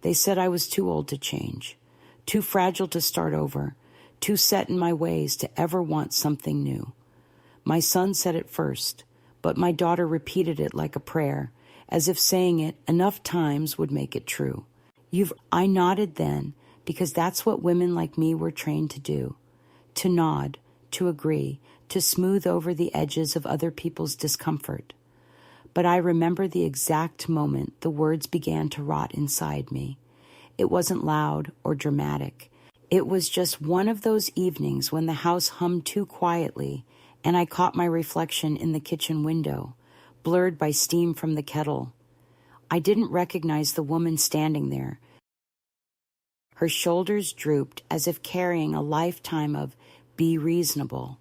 They said I was too old to change, too fragile to start over, too set in my ways to ever want something new. My son said it first, but my daughter repeated it like a prayer, as if saying it enough times would make it true. I nodded then, because that's what women like me were trained to do. To nod, to agree, to smooth over the edges of other people's discomfort. But I remember the exact moment the words began to rot inside me. It wasn't loud or dramatic. It was just one of those evenings when the house hummed too quietly, and I caught my reflection in the kitchen window, blurred by steam from the kettle. I didn't recognize the woman standing there. Her shoulders drooped as if carrying a lifetime of "be reasonable."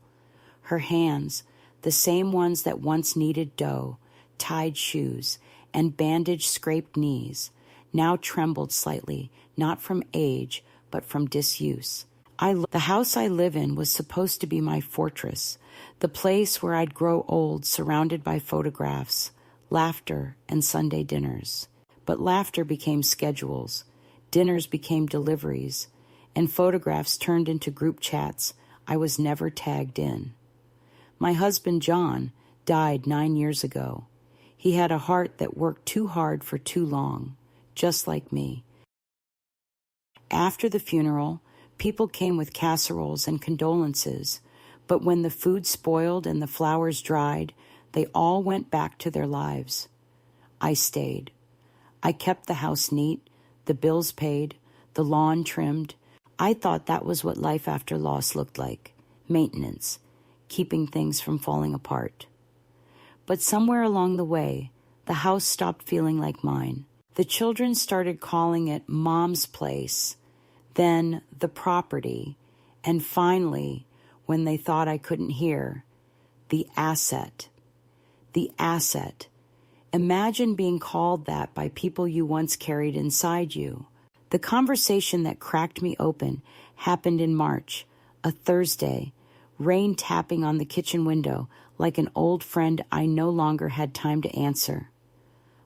Her hands, the same ones that once kneaded dough, tied shoes, and bandaged scraped knees, now trembled slightly, not from age, but from disuse. The house I live in was supposed to be my fortress, the place where I'd grow old surrounded by photographs, laughter, and Sunday dinners. But laughter became schedules, dinners became deliveries, and photographs turned into group chats I was never tagged in. My husband, John, died 9 years ago. He had a heart that worked too hard for too long, just like me. After the funeral, people came with casseroles and condolences, but when the food spoiled and the flowers dried, they all went back to their lives. I stayed. I kept the house neat, the bills paid, the lawn trimmed. I thought that was what life after loss looked like, maintenance, keeping things from falling apart. But somewhere along the way, the house stopped feeling like mine. The children started calling it Mom's place, then the property, and finally, when they thought I couldn't hear, the asset. The asset. Imagine being called that by people you once carried inside you. The conversation that cracked me open happened in March, a Thursday, rain tapping on the kitchen window like an old friend I no longer had time to answer.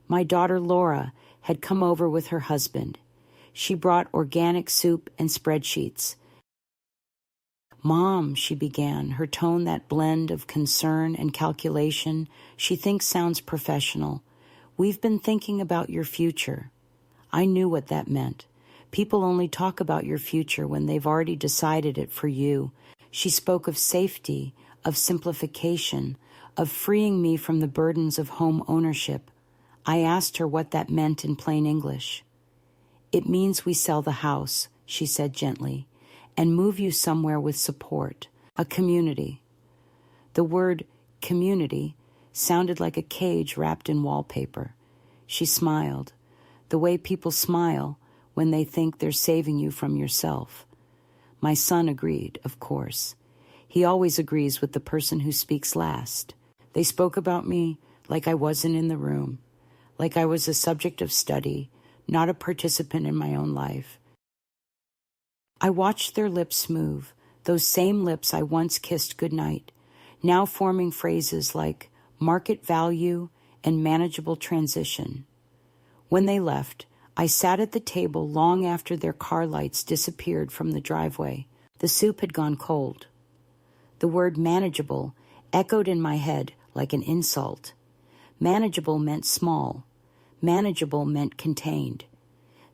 My daughter Laura had come over with her husband. She brought organic soup and spreadsheets. "Mom," she began, her tone that blend of concern and calculation she thinks sounds professional. "We've been thinking about your future." I knew what that meant. People only talk about your future when they've already decided it for you. She spoke of safety, of simplification, of freeing me from the burdens of home ownership. I asked her what that meant in plain English. "It means we sell the house," she said gently, "and move you somewhere with support, a community." The word community sounded like a cage wrapped in wallpaper. She smiled, the way people smile when they think they're saving you from yourself. My son agreed, of course. He always agrees with the person who speaks last. They spoke about me like I wasn't in the room, like I was a subject of study, not a participant in my own life. I watched their lips move, those same lips I once kissed goodnight, now forming phrases like market value and manageable transition. When they left, I sat at the table long after their car lights disappeared from the driveway. The soup had gone cold. The word manageable echoed in my head like an insult. Manageable meant small. Manageable meant contained.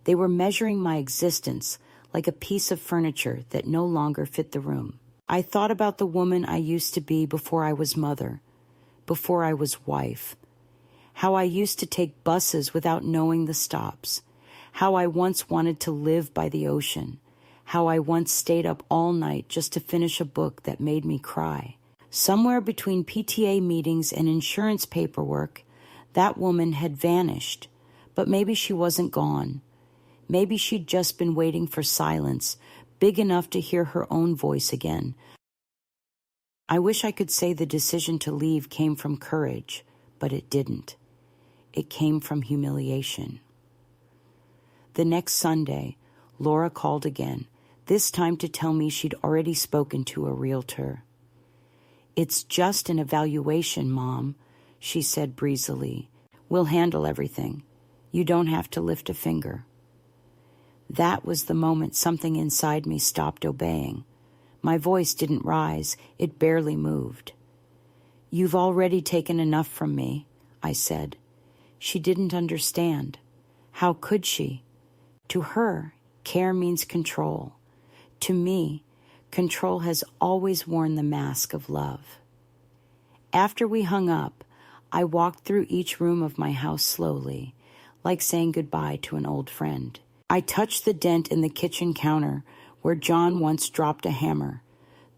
They were measuring my existence like a piece of furniture that no longer fit the room. I thought about the woman I used to be before I was mother, before I was wife. How I used to take buses without knowing the stops. How I once wanted to live by the ocean. How I once stayed up all night just to finish a book that made me cry. Somewhere between PTA meetings and insurance paperwork, that woman had vanished. But maybe she wasn't gone. Maybe she'd just been waiting for silence, big enough to hear her own voice again. I wish I could say the decision to leave came from courage, but it didn't. It came from humiliation. The next Sunday, Laura called again, this time to tell me she'd already spoken to a realtor. "It's just an evaluation, Mom," she said breezily. "We'll handle everything. You don't have to lift a finger." That was the moment something inside me stopped obeying. My voice didn't rise, it barely moved. "You've already taken enough from me," I said. She didn't understand. How could she? To her, care means control. To me, control has always worn the mask of love. After we hung up, I walked through each room of my house slowly, like saying goodbye to an old friend. I touched the dent in the kitchen counter where John once dropped a hammer,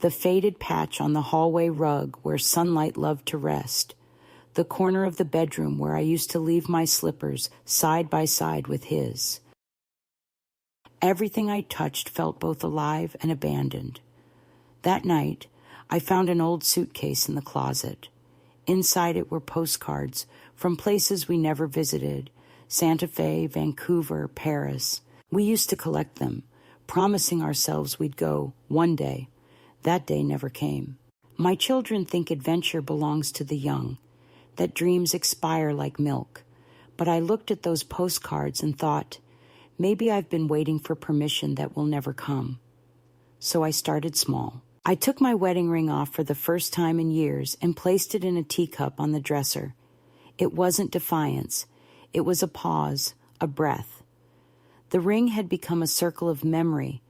the faded patch on the hallway rug where sunlight loved to rest, the corner of the bedroom where I used to leave my slippers side by side with his. Everything I touched felt both alive and abandoned. That night, I found an old suitcase in the closet. Inside it were postcards from places we never visited: Santa Fe, Vancouver, Paris. We used to collect them, promising ourselves we'd go one day. That day never came. My children think adventure belongs to the young, that dreams expire like milk. But I looked at those postcards and thought, maybe I've been waiting for permission that will never come. So I started small. I took my wedding ring off for the first time in years and placed it in a teacup on the dresser. It wasn't defiance. It was a pause, a breath. The ring had become a circle of memory,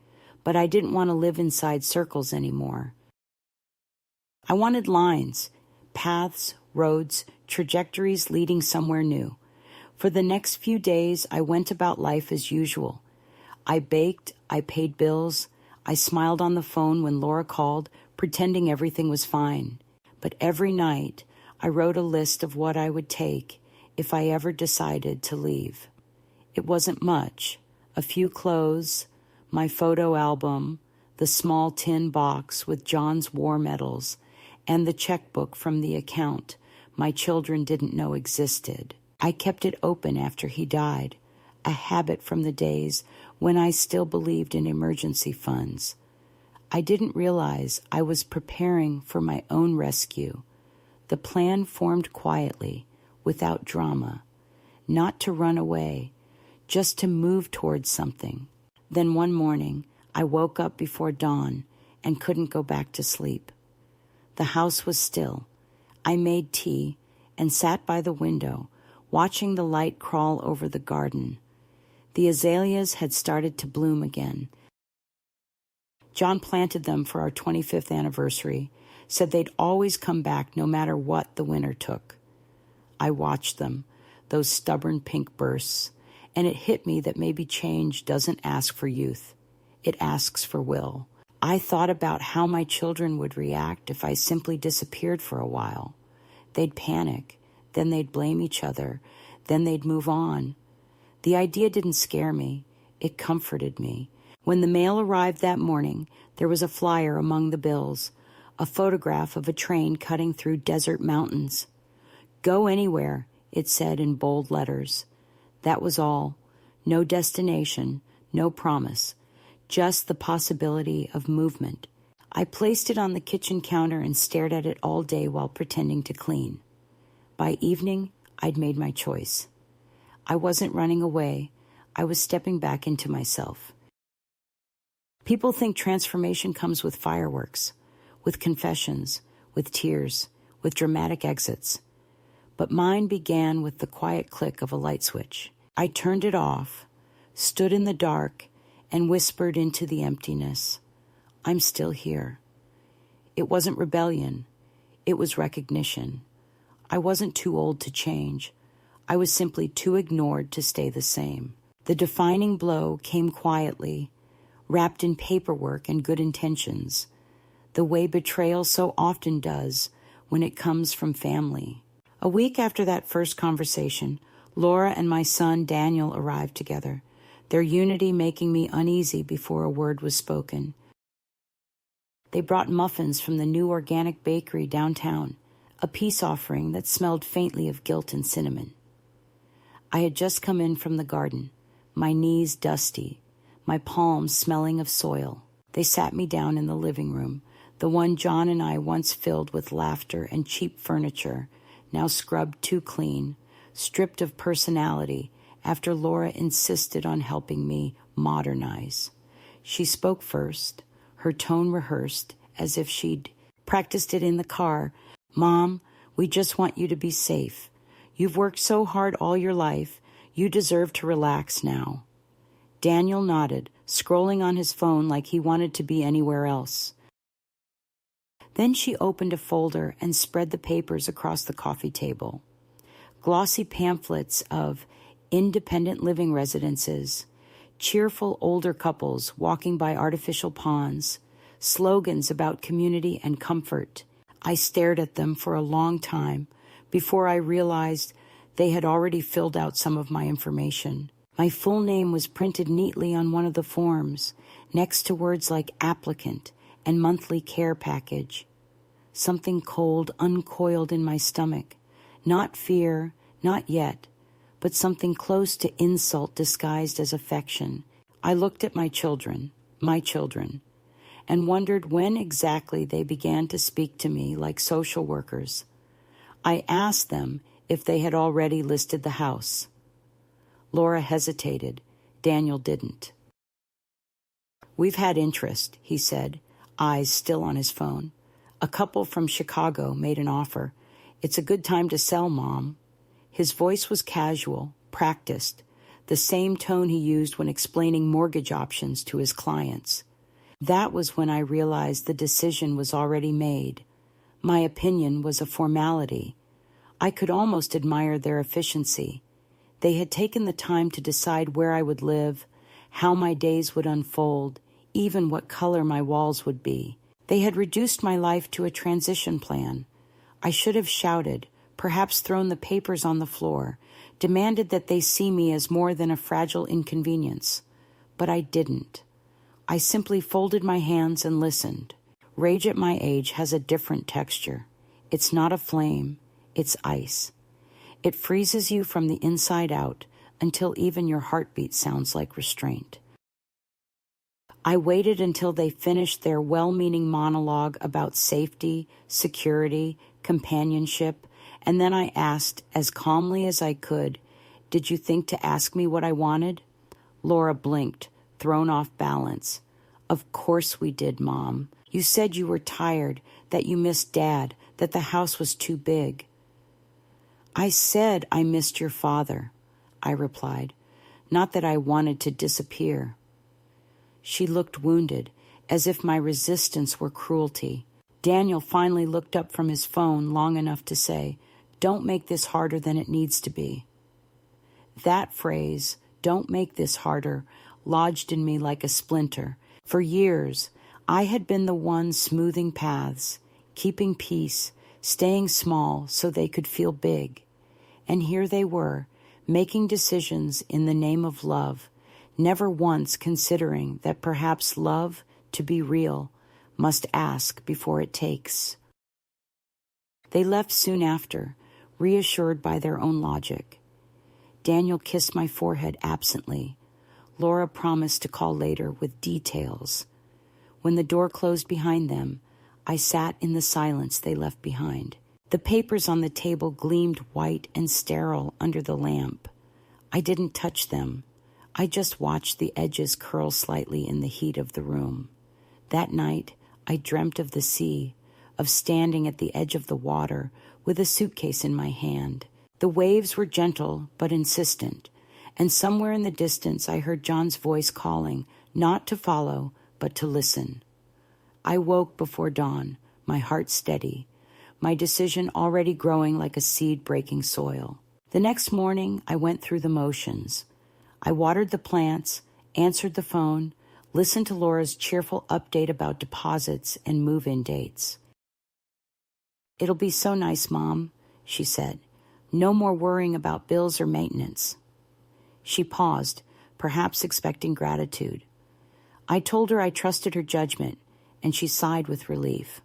but I didn't want to live inside circles anymore. I wanted lines, paths, roads, trajectories leading somewhere new. For the next few days, I went about life as usual. I baked, I paid bills, I smiled on the phone when Laura called, pretending everything was fine. But every night, I wrote a list of what I would take if I ever decided to leave. It wasn't much: a few clothes, my photo album, the small tin box with John's war medals, and the checkbook from the account my children didn't know existed. I kept it open after he died, a habit from the days when I still believed in emergency funds. I didn't realize I was preparing for my own rescue. The plan formed quietly, without drama, not to run away, just to move towards something. Then one morning, I woke up before dawn and couldn't go back to sleep. The house was still. I made tea and sat by the window, watching the light crawl over the garden. The azaleas had started to bloom again. John planted them for our 25th anniversary, said they'd always come back no matter what the winter took. I watched them, those stubborn pink bursts, and it hit me that maybe change doesn't ask for youth. It asks for will. I thought about how my children would react if I simply disappeared for a while. They'd panic, then they'd blame each other, then they'd move on. The idea didn't scare me. It comforted me. When the mail arrived that morning, there was a flyer among the bills, a photograph of a train cutting through desert mountains. "Go anywhere," it said in bold letters. That was all. No destination, no promise, just the possibility of movement. I placed it on the kitchen counter and stared at it all day while pretending to clean. By evening, I'd made my choice. I wasn't running away. I was stepping back into myself. People think transformation comes with fireworks, with confessions, with tears, with dramatic exits. But mine began with the quiet click of a light switch. I turned it off, stood in the dark, and whispered into the emptiness, "I'm still here." It wasn't rebellion. It was recognition. I wasn't too old to change. I was simply too ignored to stay the same. The defining blow came quietly, wrapped in paperwork and good intentions, the way betrayal so often does when it comes from family. A week after that first conversation, Laura and my son Daniel arrived together, their unity making me uneasy before a word was spoken. They brought muffins from the new organic bakery downtown, a peace offering that smelled faintly of guilt and cinnamon. I had just come in from the garden, my knees dusty, my palms smelling of soil. They sat me down in the living room, the one John and I once filled with laughter and cheap furniture, now scrubbed too clean, stripped of personality, after Laura insisted on helping me modernize. She spoke first, her tone rehearsed, as if she'd practiced it in the car. "Mom, we just want you to be safe. You've worked so hard all your life. You deserve to relax now." Daniel nodded, scrolling on his phone like he wanted to be anywhere else. Then she opened a folder and spread the papers across the coffee table. Glossy pamphlets of independent living residences, cheerful older couples walking by artificial ponds, slogans about community and comfort. I stared at them for a long time before I realized they had already filled out some of my information. My full name was printed neatly on one of the forms, next to words like applicant and monthly care package. Something cold uncoiled in my stomach. Not fear, not yet, but something close to insult disguised as affection. I looked at my children, and wondered when exactly they began to speak to me like social workers. I asked them if they had already listed the house. Laura hesitated. Daniel didn't. "We've had interest," he said, eyes still on his phone. "A couple from Chicago made an offer. It's a good time to sell, Mom." His voice was casual, practiced, the same tone he used when explaining mortgage options to his clients. That was when I realized the decision was already made. My opinion was a formality. I could almost admire their efficiency. They had taken the time to decide where I would live, how my days would unfold, even what color my walls would be. They had reduced my life to a transition plan. I should have shouted, perhaps thrown the papers on the floor, demanded that they see me as more than a fragile inconvenience. But I didn't. I simply folded my hands and listened. Rage at my age has a different texture. It's not a flame, it's ice. It freezes you from the inside out until even your heartbeat sounds like restraint. I waited until they finished their well-meaning monologue about safety, security, companionship, and then I asked, as calmly as I could, "Did you think to ask me what I wanted?" Laura blinked, thrown off balance. "Of course we did, Mom. You said you were tired, that you missed Dad, that the house was too big." "I said I missed your father," I replied, "not that I wanted to disappear." She looked wounded, as if my resistance were cruelty. Daniel finally looked up from his phone long enough to say, "Don't make this harder than it needs to be." That phrase, "don't make this harder," lodged in me like a splinter. For years, I had been the one smoothing paths, keeping peace, staying small so they could feel big. And here they were, making decisions in the name of love, never once considering that perhaps love, to be real, must ask before it takes. They left soon after, reassured by their own logic. Daniel kissed my forehead absently. Laura promised to call later with details. When the door closed behind them, I sat in the silence they left behind. The papers on the table gleamed white and sterile under the lamp. I didn't touch them. I just watched the edges curl slightly in the heat of the room. That night, I dreamt of the sea, of standing at the edge of the water with a suitcase in my hand. The waves were gentle but insistent, and somewhere in the distance I heard John's voice calling, not to follow, but to listen. I woke before dawn, my heart steady, my decision already growing like a seed breaking soil. The next morning, I went through the motions. I watered the plants, answered the phone, listened to Laura's cheerful update about deposits and move-in dates. "It'll be so nice, Mom," she said. "No more worrying about bills or maintenance." She paused, perhaps expecting gratitude. I told her I trusted her judgment, and she sighed with relief.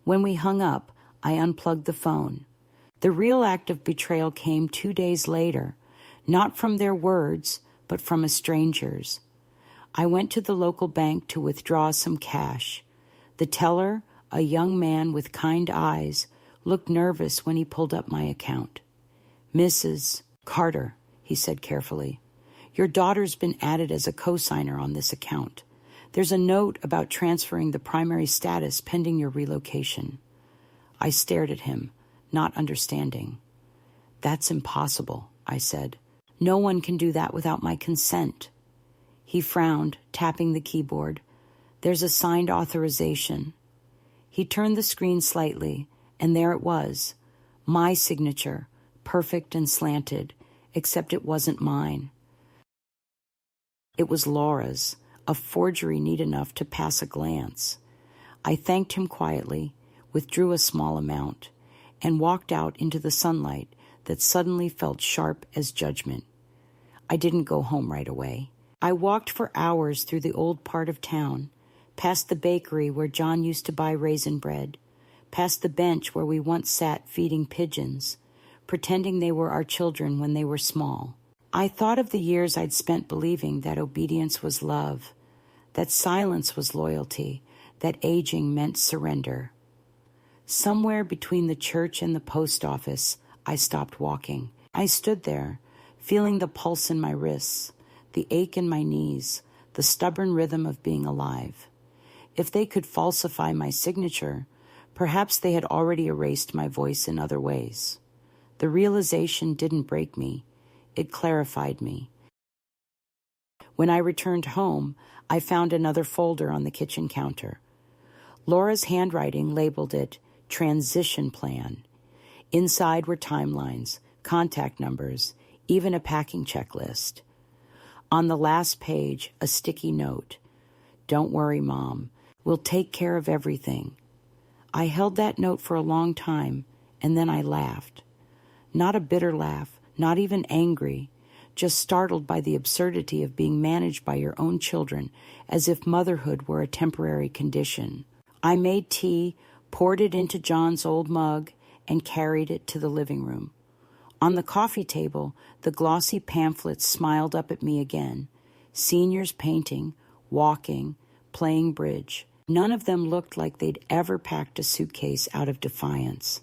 When we hung up, I unplugged the phone. The real act of betrayal came 2 days later, not from their words, but from a stranger's. I went to the local bank to withdraw some cash. The teller, a young man with kind eyes, looked nervous when he pulled up my account. "Mrs. Carter," he said carefully. Your daughter's been added as a co-signer on this account. There's a note about transferring the primary status pending your relocation. I stared at him, not understanding. That's impossible, I said. No one can do that without my consent. He frowned, tapping the keyboard. There's a signed authorization. He turned the screen slightly, and there it was, my signature, perfect and slanted, except it wasn't mine. It was Laura's, a forgery neat enough to pass a glance. I thanked him quietly, withdrew a small amount, and walked out into the sunlight that suddenly felt sharp as judgment. I didn't go home right away. I walked for hours through the old part of town, past the bakery where John used to buy raisin bread, past the bench where we once sat feeding pigeons, pretending they were our children when they were small. I thought of the years I'd spent believing that obedience was love, that silence was loyalty, that aging meant surrender. Somewhere between the church and the post office, I stopped walking. I stood there, feeling the pulse in my wrists, the ache in my knees, the stubborn rhythm of being alive. If they could falsify my signature, perhaps they had already erased my voice in other ways. The realization didn't break me. It clarified me. When I returned home, I found another folder on the kitchen counter. Laura's handwriting labeled it Transition Plan. Inside were timelines, contact numbers, even a packing checklist. On the last page, a sticky note. Don't worry, Mom. We'll take care of everything. I held that note for a long time, and then I laughed. Not a bitter laugh, not even angry, just startled by the absurdity of being managed by your own children as if motherhood were a temporary condition. I made tea, poured it into John's old mug, and carried it to the living room. On the coffee table, the glossy pamphlets smiled up at me again. Seniors painting, walking, playing bridge. None of them looked like they'd ever packed a suitcase out of defiance.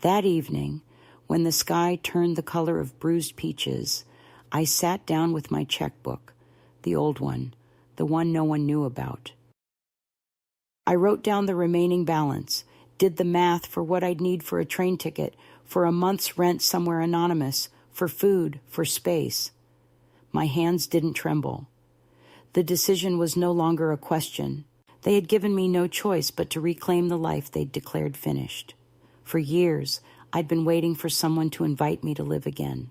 That evening, when the sky turned the color of bruised peaches, I sat down with my checkbook, the old one, the one no one knew about. I wrote down the remaining balance, did the math for what I'd need for a train ticket, for a month's rent somewhere anonymous, for food, for space. My hands didn't tremble. The decision was no longer a question. They had given me no choice but to reclaim the life they'd declared finished. For years, I'd been waiting for someone to invite me to live again.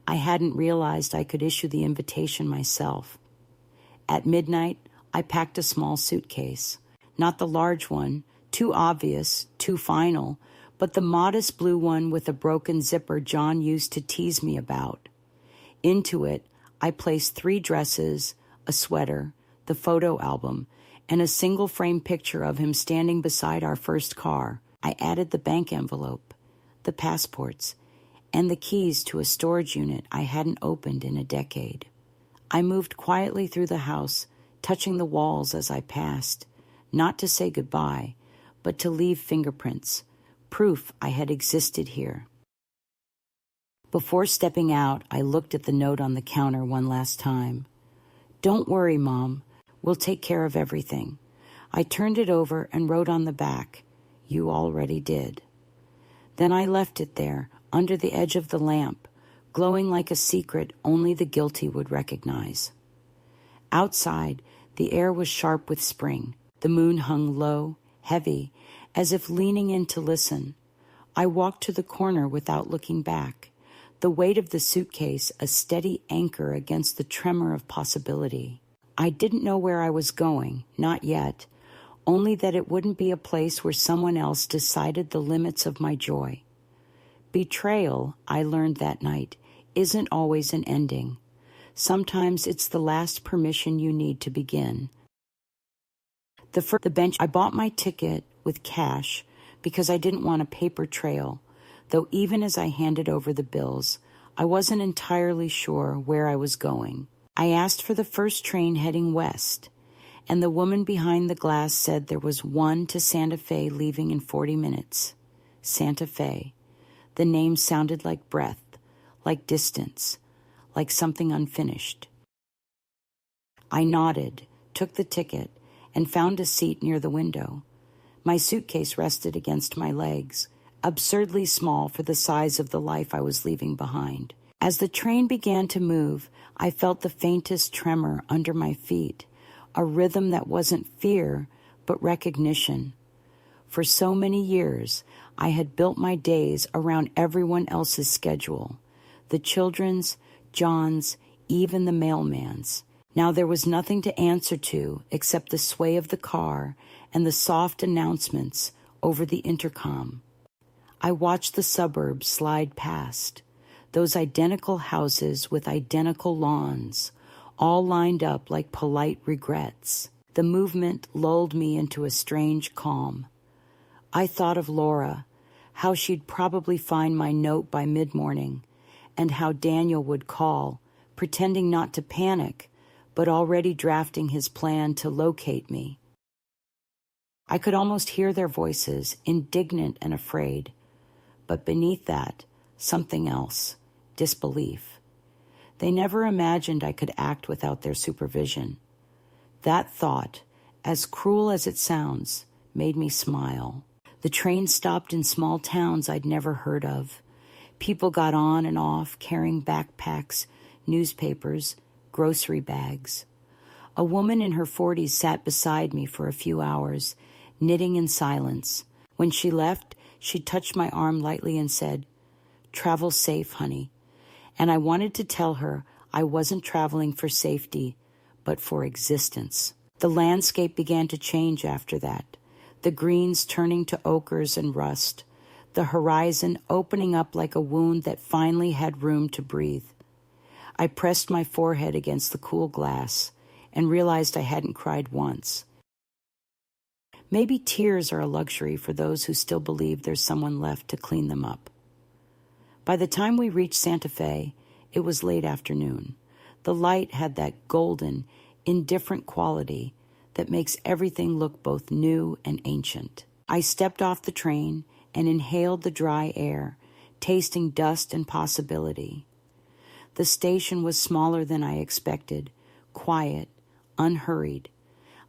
I hadn't realized I could issue the invitation myself. At midnight, I packed a small suitcase. Not the large one, too obvious, too final, but the modest blue one with a broken zipper John used to tease me about. Into it, I placed 3 dresses, a sweater, the photo album, and a single-frame picture of him standing beside our first car. I added the bank envelope, the passports, and the keys to a storage unit I hadn't opened in a decade. I moved quietly through the house, touching the walls as I passed, not to say goodbye, but to leave fingerprints, proof I had existed here. Before stepping out, I looked at the note on the counter one last time. Don't worry, Mom. We'll take care of everything. I turned it over and wrote on the back, You already did. Then I left it there, under the edge of the lamp, glowing like a secret only the guilty would recognize. Outside, the air was sharp with spring. The moon hung low, heavy, as if leaning in to listen. I walked to the corner without looking back, the weight of the suitcase a steady anchor against the tremor of possibility. I didn't know where I was going, not yet, only that it wouldn't be a place where someone else decided the limits of my joy. Betrayal, I learned that night, isn't always an ending. Sometimes it's the last permission you need to begin. The bench, I bought my ticket with cash because I didn't want a paper trail, though even as I handed over the bills, I wasn't entirely sure where I was going. I asked for the first train heading west, and the woman behind the glass said there was one to Santa Fe leaving in 40 minutes. Santa Fe. The name sounded like breath, like distance, like something unfinished. I nodded, took the ticket, and found a seat near the window. My suitcase rested against my legs, absurdly small for the size of the life I was leaving behind. As the train began to move, I felt the faintest tremor under my feet, a rhythm that wasn't fear, but recognition. For so many years, I had built my days around everyone else's schedule, the children's, John's, even the mailman's. Now there was nothing to answer to except the sway of the car and the soft announcements over the intercom. I watched the suburbs slide past, those identical houses with identical lawns, all lined up like polite regrets. The movement lulled me into a strange calm. I thought of Laura, how she'd probably find my note by mid-morning, and how Daniel would call, pretending not to panic, but already drafting his plan to locate me. I could almost hear their voices, indignant and afraid, but beneath that, something else, disbelief. They never imagined I could act without their supervision. That thought, as cruel as it sounds, made me smile. The train stopped in small towns I'd never heard of. People got on and off, carrying backpacks, newspapers, grocery bags. A woman in her 40s sat beside me for a few hours, knitting in silence. When she left, she touched my arm lightly and said, "Travel safe, honey." And I wanted to tell her I wasn't traveling for safety, but for existence. The landscape began to change after that, the greens turning to ochres and rust, the horizon opening up like a wound that finally had room to breathe. I pressed my forehead against the cool glass and realized I hadn't cried once. Maybe tears are a luxury for those who still believe there's someone left to clean them up. By the time we reached Santa Fe, it was late afternoon. The light had that golden, indifferent quality that makes everything look both new and ancient. I stepped off the train and inhaled the dry air, tasting dust and possibility. The station was smaller than I expected, quiet, unhurried.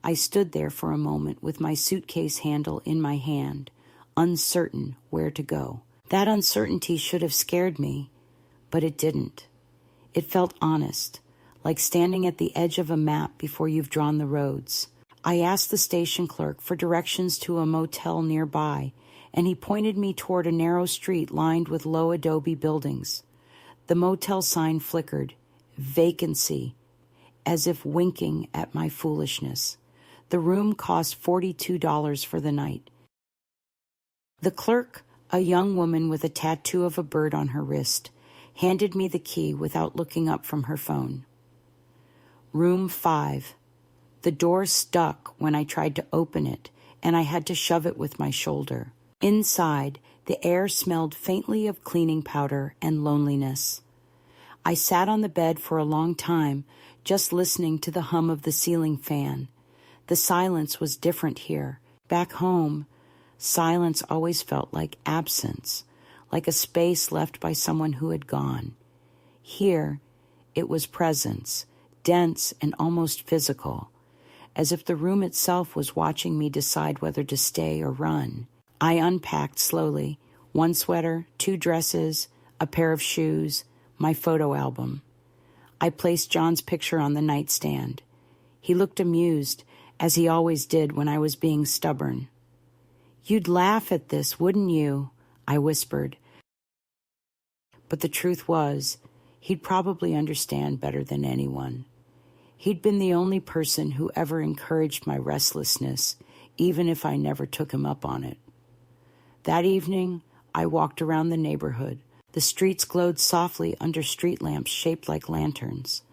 I stood there for a moment with my suitcase handle in my hand, uncertain where to go. That uncertainty should have scared me, but it didn't. It felt honest, like standing at the edge of a map before you've drawn the roads. I asked the station clerk for directions to a motel nearby, and he pointed me toward a narrow street lined with low adobe buildings. The motel sign flickered, vacancy, as if winking at my foolishness. The room cost $42 for the night. The clerk, a young woman with a tattoo of a bird on her wrist, handed me the key without looking up from her phone. Room 5. The door stuck when I tried to open it, and I had to shove it with my shoulder. Inside, the air smelled faintly of cleaning powder and loneliness. I sat on the bed for a long time, just listening to the hum of the ceiling fan. The silence was different here. Back home, silence always felt like absence, like a space left by someone who had gone. Here, it was presence, dense and almost physical, as if the room itself was watching me decide whether to stay or run. I unpacked slowly, one sweater, 2 dresses, a pair of shoes, my photo album. I placed John's picture on the nightstand. He looked amused, as he always did when I was being stubborn. "You'd laugh at this, wouldn't you?" I whispered. But the truth was, he'd probably understand better than anyone. He'd been the only person who ever encouraged my restlessness, even if I never took him up on it. That evening, I walked around the neighborhood. The streets glowed softly under street lamps shaped like lanterns.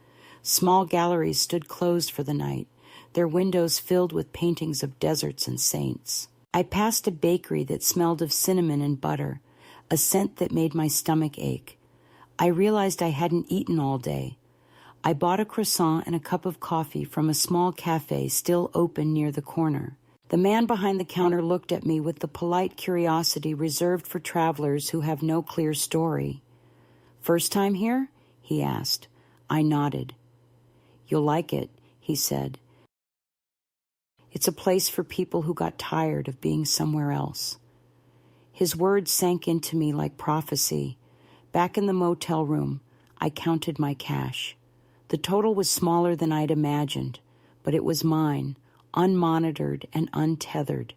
Small galleries stood closed for the night, their windows filled with paintings of deserts and saints. I passed a bakery that smelled of cinnamon and butter, a scent that made my stomach ache. I realized I hadn't eaten all day. I bought a croissant and a cup of coffee from a small cafe still open near the corner. The man behind the counter looked at me with the polite curiosity reserved for travelers who have no clear story. "First time here?" he asked. I nodded. "You'll like it," he said. "It's a place for people who got tired of being somewhere else." His words sank into me like prophecy. Back in the motel room, I counted my cash. The total was smaller than I'd imagined, but it was mine, unmonitored and untethered.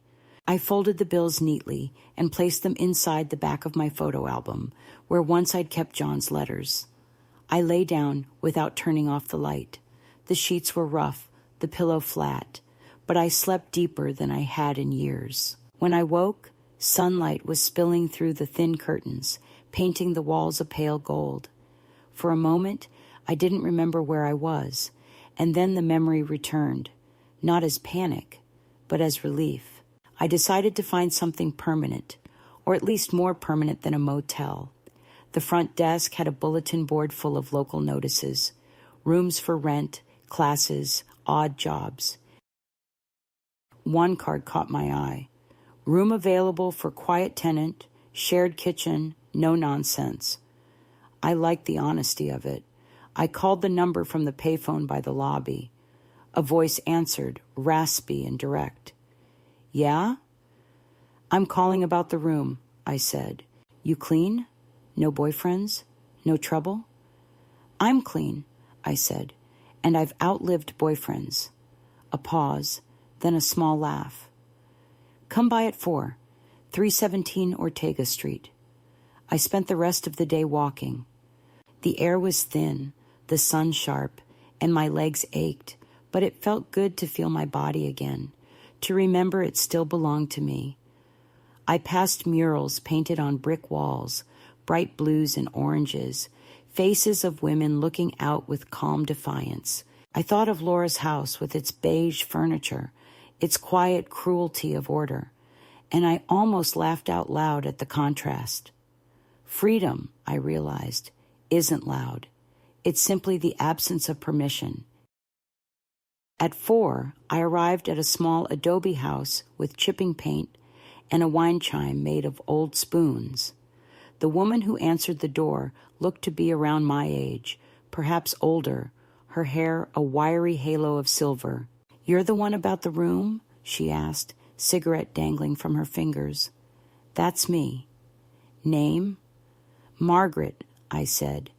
I folded the bills neatly and placed them inside the back of my photo album, where once I'd kept John's letters. I lay down without turning off the light. The sheets were rough, the pillow flat, but I slept deeper than I had in years. When I woke, sunlight was spilling through the thin curtains, painting the walls a pale gold. For a moment, I didn't remember where I was, and then the memory returned, not as panic, but as relief. I decided to find something permanent, or at least more permanent than a motel. The front desk had a bulletin board full of local notices, rooms for rent, classes, odd jobs. One card caught my eye. Room available for quiet tenant, shared kitchen, no nonsense. I liked the honesty of it. I called the number from the payphone by the lobby. A voice answered, raspy and direct. "Yeah?" "I'm calling about the room," I said. "You clean? No boyfriends? No trouble?" "I'm clean," I said, "and I've outlived boyfriends." A pause, then a small laugh. "Come by at 4, 317 Ortega Street." I spent the rest of the day walking. The air was thin, the sun sharp, and my legs ached, but it felt good to feel my body again, to remember it still belonged to me. I passed murals painted on brick walls, bright blues and oranges, faces of women looking out with calm defiance. I thought of Laura's house with its beige furniture, its quiet cruelty of order, and I almost laughed out loud at the contrast. Freedom, I realized, isn't loud. It's simply the absence of permission. At 4, I arrived at a small adobe house with chipping paint and a wine chime made of old spoons. The woman who answered the door looked to be around my age, perhaps older, her hair a wiry halo of silver. "You're the one about the room?" she asked, cigarette dangling from her fingers. "That's me." "Name?" "Margaret," I said,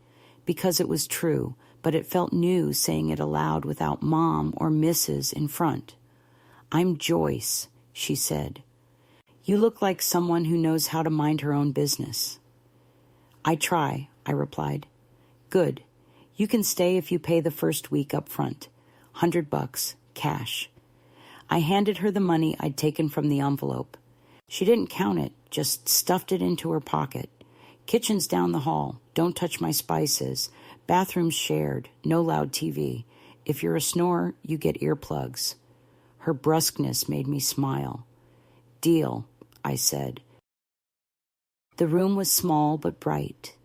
because it was true, but it felt new saying it aloud without Mom or Mrs. in front. "I'm Joyce," she said. "You look like someone who knows how to mind her own business." "I try," I replied. "Good. You can stay if you pay the first week up front. $100, cash." I handed her the money I'd taken from the envelope. She didn't count it, just stuffed it into her pocket. "Kitchen's down the hall. Don't touch my spices. Bathroom's shared. No loud TV. If you're a snorer, you get earplugs." Her brusqueness made me smile. "Deal," I said. The room was small but bright,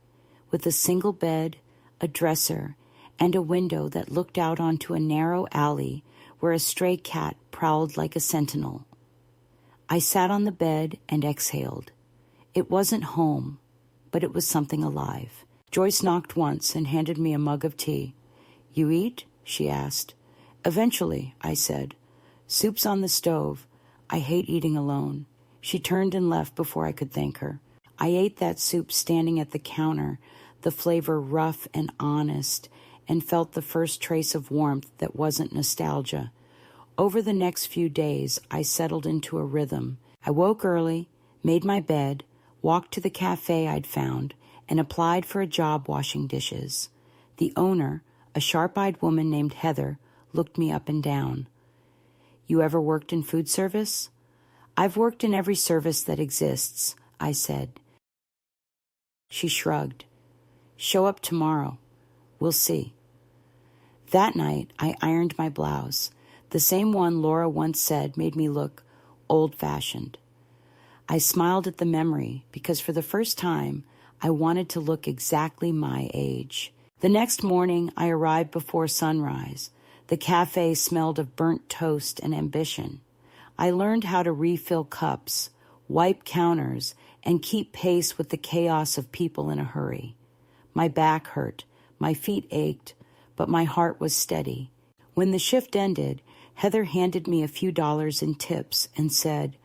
with a single bed, a dresser, and a window that looked out onto a narrow alley where a stray cat prowled like a sentinel. I sat on the bed and exhaled. It wasn't home, but it was something alive. Joyce knocked once and handed me a mug of tea. "You eat?" she asked. "Eventually," I said. "Soup's on the stove. I hate eating alone." She turned and left before I could thank her. I ate that soup standing at the counter, the flavor rough and honest, and felt the first trace of warmth that wasn't nostalgia. Over the next few days, I settled into a rhythm. I woke early, made my bed, walked to the cafe I'd found, and applied for a job washing dishes. The owner, a sharp-eyed woman named Heather, looked me up and down. "You ever worked in food service?" "I've worked in every service that exists," I said. She shrugged. "Show up tomorrow. We'll see." That night, I ironed my blouse, the same one Laura once said made me look old-fashioned. I smiled at the memory because for the first time, I wanted to look exactly my age. The next morning, I arrived before sunrise. The cafe smelled of burnt toast and ambition. I learned how to refill cups, wipe counters, and keep pace with the chaos of people in a hurry. My back hurt, my feet ached, but my heart was steady. When the shift ended, Heather handed me a few dollars in tips and said,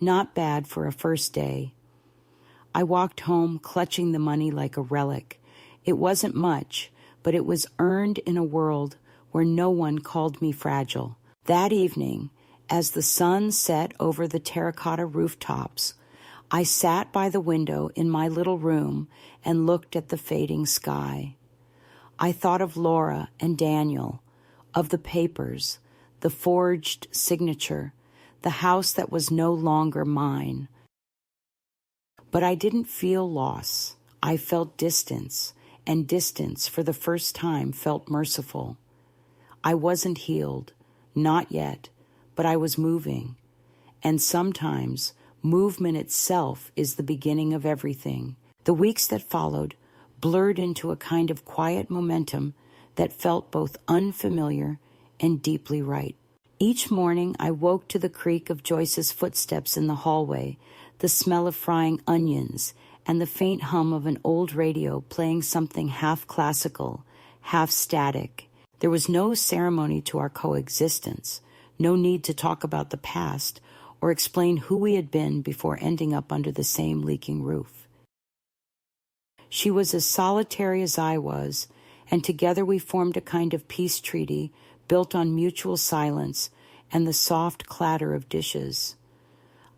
"Not bad for a first day." I walked home clutching the money like a relic. It wasn't much, but it was earned in a world where no one called me fragile. That evening, as the sun set over the terracotta rooftops, I sat by the window in my little room and looked at the fading sky. I thought of Laura and Daniel, of the papers, the forged signature, the house that was no longer mine. But I didn't feel loss. I felt distance, and distance for the first time felt merciful. I wasn't healed, not yet, but I was moving. And sometimes movement itself is the beginning of everything. The weeks that followed blurred into a kind of quiet momentum that felt both unfamiliar and deeply right. Each morning I woke to the creak of Joyce's footsteps in the hallway, the smell of frying onions, and the faint hum of an old radio playing something half classical, half static. There was no ceremony to our coexistence, no need to talk about the past or explain who we had been before ending up under the same leaking roof. She was as solitary as I was, and together we formed a kind of peace treaty built on mutual silence and the soft clatter of dishes.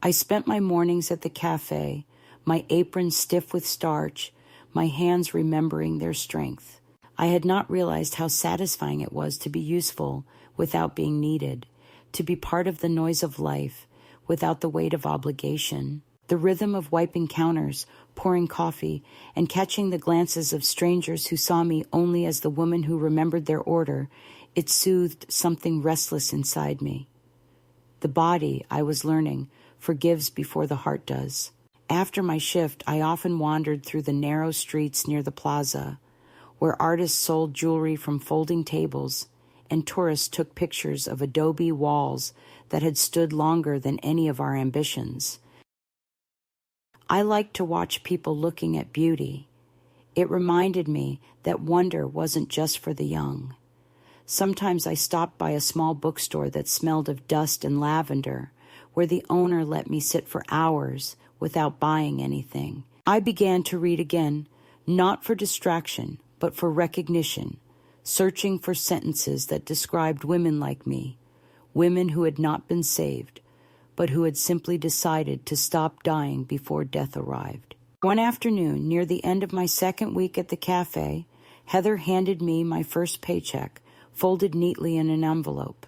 I spent my mornings at the cafe, my apron stiff with starch, my hands remembering their strength. I had not realized how satisfying it was to be useful without being needed, to be part of the noise of life without the weight of obligation. The rhythm of wiping counters, pouring coffee, and catching the glances of strangers who saw me only as the woman who remembered their order, it soothed something restless inside me. The body, I was learning, forgives before the heart does. After my shift, I often wandered through the narrow streets near the plaza, where artists sold jewelry from folding tables and tourists took pictures of adobe walls that had stood longer than any of our ambitions. I liked to watch people looking at beauty. It reminded me that wonder wasn't just for the young. Sometimes I stopped by a small bookstore that smelled of dust and lavender, where the owner let me sit for hours without buying anything. I began to read again, not for distraction, but for recognition, searching for sentences that described women like me, women who had not been saved, but who had simply decided to stop dying before death arrived. One afternoon, near the end of my second week at the cafe, Heather handed me my first paycheck, folded neatly in an envelope.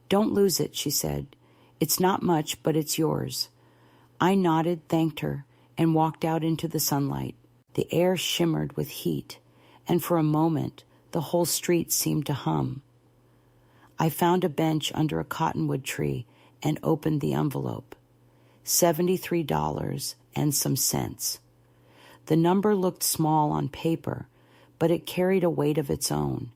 "Don't lose it," she said. "It's not much, but it's yours." I nodded, thanked her, and walked out into the sunlight. The air shimmered with heat, and for a moment, the whole street seemed to hum. I found a bench under a cottonwood tree and opened the envelope. $73 and some cents. The number looked small on paper, but it carried a weight of its own.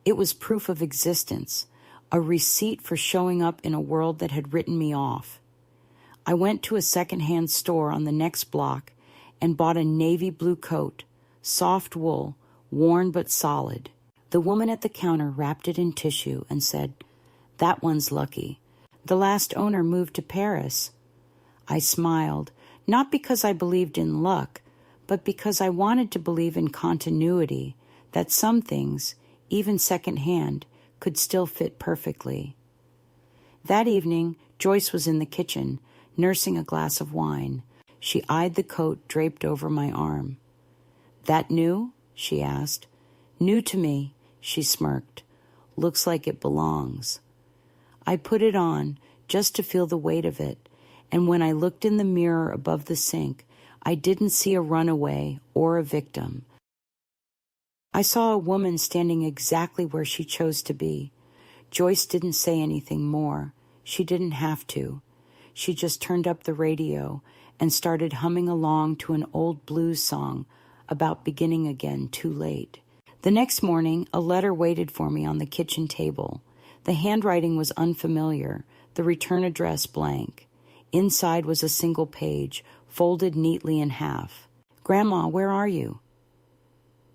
It was proof of existence, a receipt for showing up in a world that had written me off. I went to a second-hand store on the next block and bought a navy blue coat, soft wool, worn but solid. The woman at the counter wrapped it in tissue and said, "That one's lucky. The last owner moved to Paris." I smiled, not because I believed in luck, but because I wanted to believe in continuity, that some things, even second-hand, could still fit perfectly. That evening, Joyce was in the kitchen, nursing a glass of wine. She eyed the coat draped over my arm. "That new?" she asked. "New to me," she smirked. "Looks like it belongs." I put it on just to feel the weight of it, and when I looked in the mirror above the sink, I didn't see a runaway or a victim. I saw a woman standing exactly where she chose to be. Joyce didn't say anything more. She didn't have to. She just turned up the radio and started humming along to an old blues song about beginning again too late. The next morning, a letter waited for me on the kitchen table. The handwriting was unfamiliar, the return address blank. Inside was a single page, folded neatly in half. "Grandma, where are you?"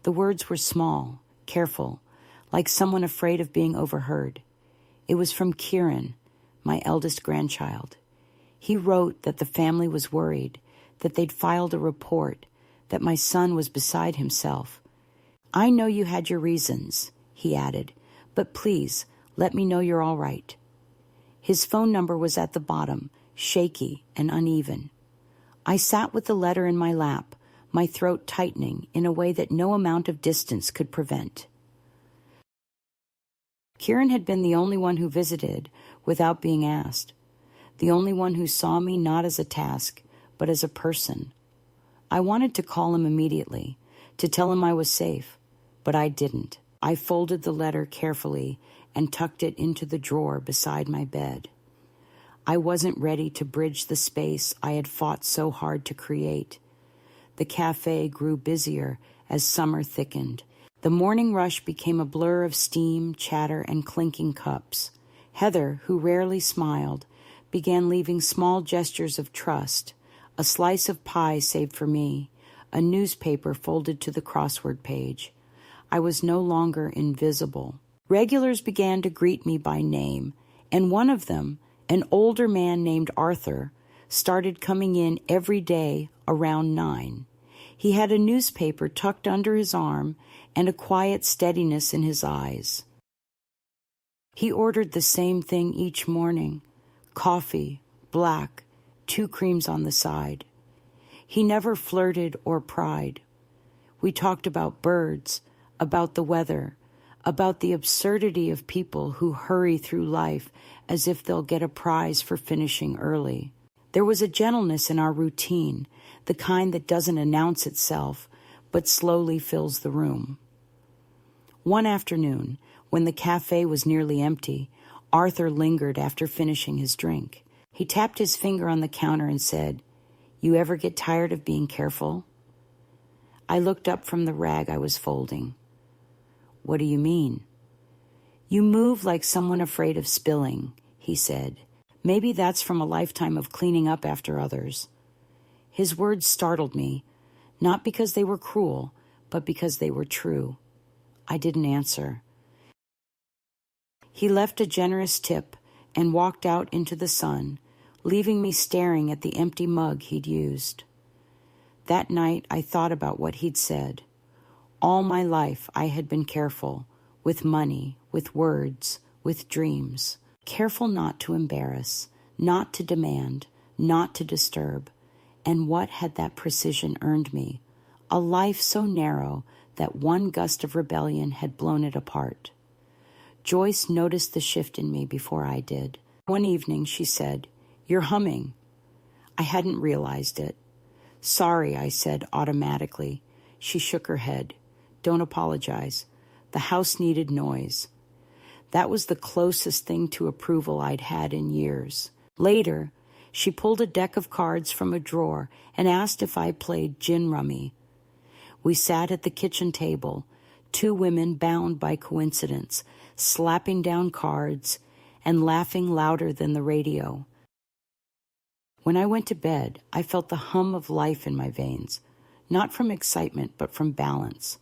The words were small, careful, like someone afraid of being overheard. It was from Kieran, my eldest grandchild. He wrote that the family was worried, that they'd filed a report, that my son was beside himself. "I know you had your reasons," he added, "but please, let me know you're all right." His phone number was at the bottom, shaky and uneven. I sat with the letter in my lap, my throat tightening in a way that no amount of distance could prevent. Kieran had been the only one who visited without being asked, the only one who saw me not as a task, but as a person. I wanted to call him immediately, to tell him I was safe, but I didn't. I folded the letter carefully and tucked it into the drawer beside my bed. I wasn't ready to bridge the space I had fought so hard to create. The cafe grew busier as summer thickened. The morning rush became a blur of steam, chatter, and clinking cups. Heather, who rarely smiled, began leaving small gestures of trust, a slice of pie saved for me, a newspaper folded to the crossword page. I was no longer invisible. Regulars began to greet me by name, and one of them, an older man named Arthur, started coming in every day around 9. He had a newspaper tucked under his arm and a quiet steadiness in his eyes. He ordered the same thing each morning, coffee, black, 2 creams on the side. He never flirted or pried. We talked about birds, about the weather, about the absurdity of people who hurry through life as if they'll get a prize for finishing early. There was a gentleness in our routine, the kind that doesn't announce itself, but slowly fills the room. One afternoon, when the cafe was nearly empty, Arthur lingered after finishing his drink. He tapped his finger on the counter and said, "You ever get tired of being careful?" I looked up from the rag I was folding. "What do you mean?" "You move like someone afraid of spilling," he said. "Maybe that's from a lifetime of cleaning up after others." His words startled me, not because they were cruel, but because they were true. I didn't answer. He left a generous tip and walked out into the sun, leaving me staring at the empty mug he'd used. That night I thought about what he'd said. All my life I had been careful, with money, with words, with dreams. Careful not to embarrass, not to demand, not to disturb. And what had that precision earned me? A life so narrow that one gust of rebellion had blown it apart. Joyce noticed the shift in me before I did. One evening she said, "You're humming." I hadn't realized it. "Sorry," I said automatically. She shook her head. "Don't apologize. The house needed noise." That was the closest thing to approval I'd had in years. Later, she pulled a deck of cards from a drawer and asked if I played gin rummy. We sat at the kitchen table, 2 women bound by coincidence, slapping down cards and laughing louder than the radio. When I went to bed, I felt the hum of life in my veins, not from excitement, but from balance.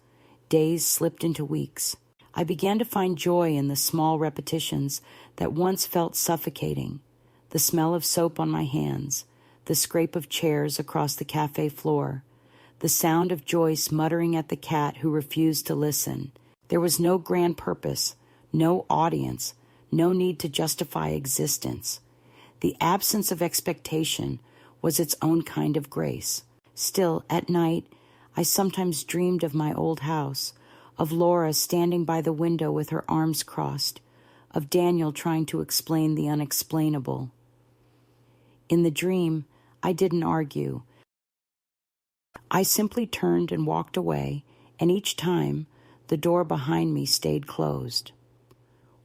Days slipped into weeks. I began to find joy in the small repetitions that once felt suffocating. The smell of soap on my hands, the scrape of chairs across the cafe floor, the sound of Joyce muttering at the cat who refused to listen. There was no grand purpose, no audience, no need to justify existence. The absence of expectation was its own kind of grace. Still, at night, I sometimes dreamed of my old house, of Laura standing by the window with her arms crossed, of Daniel trying to explain the unexplainable. In the dream, I didn't argue. I simply turned and walked away, and each time, the door behind me stayed closed.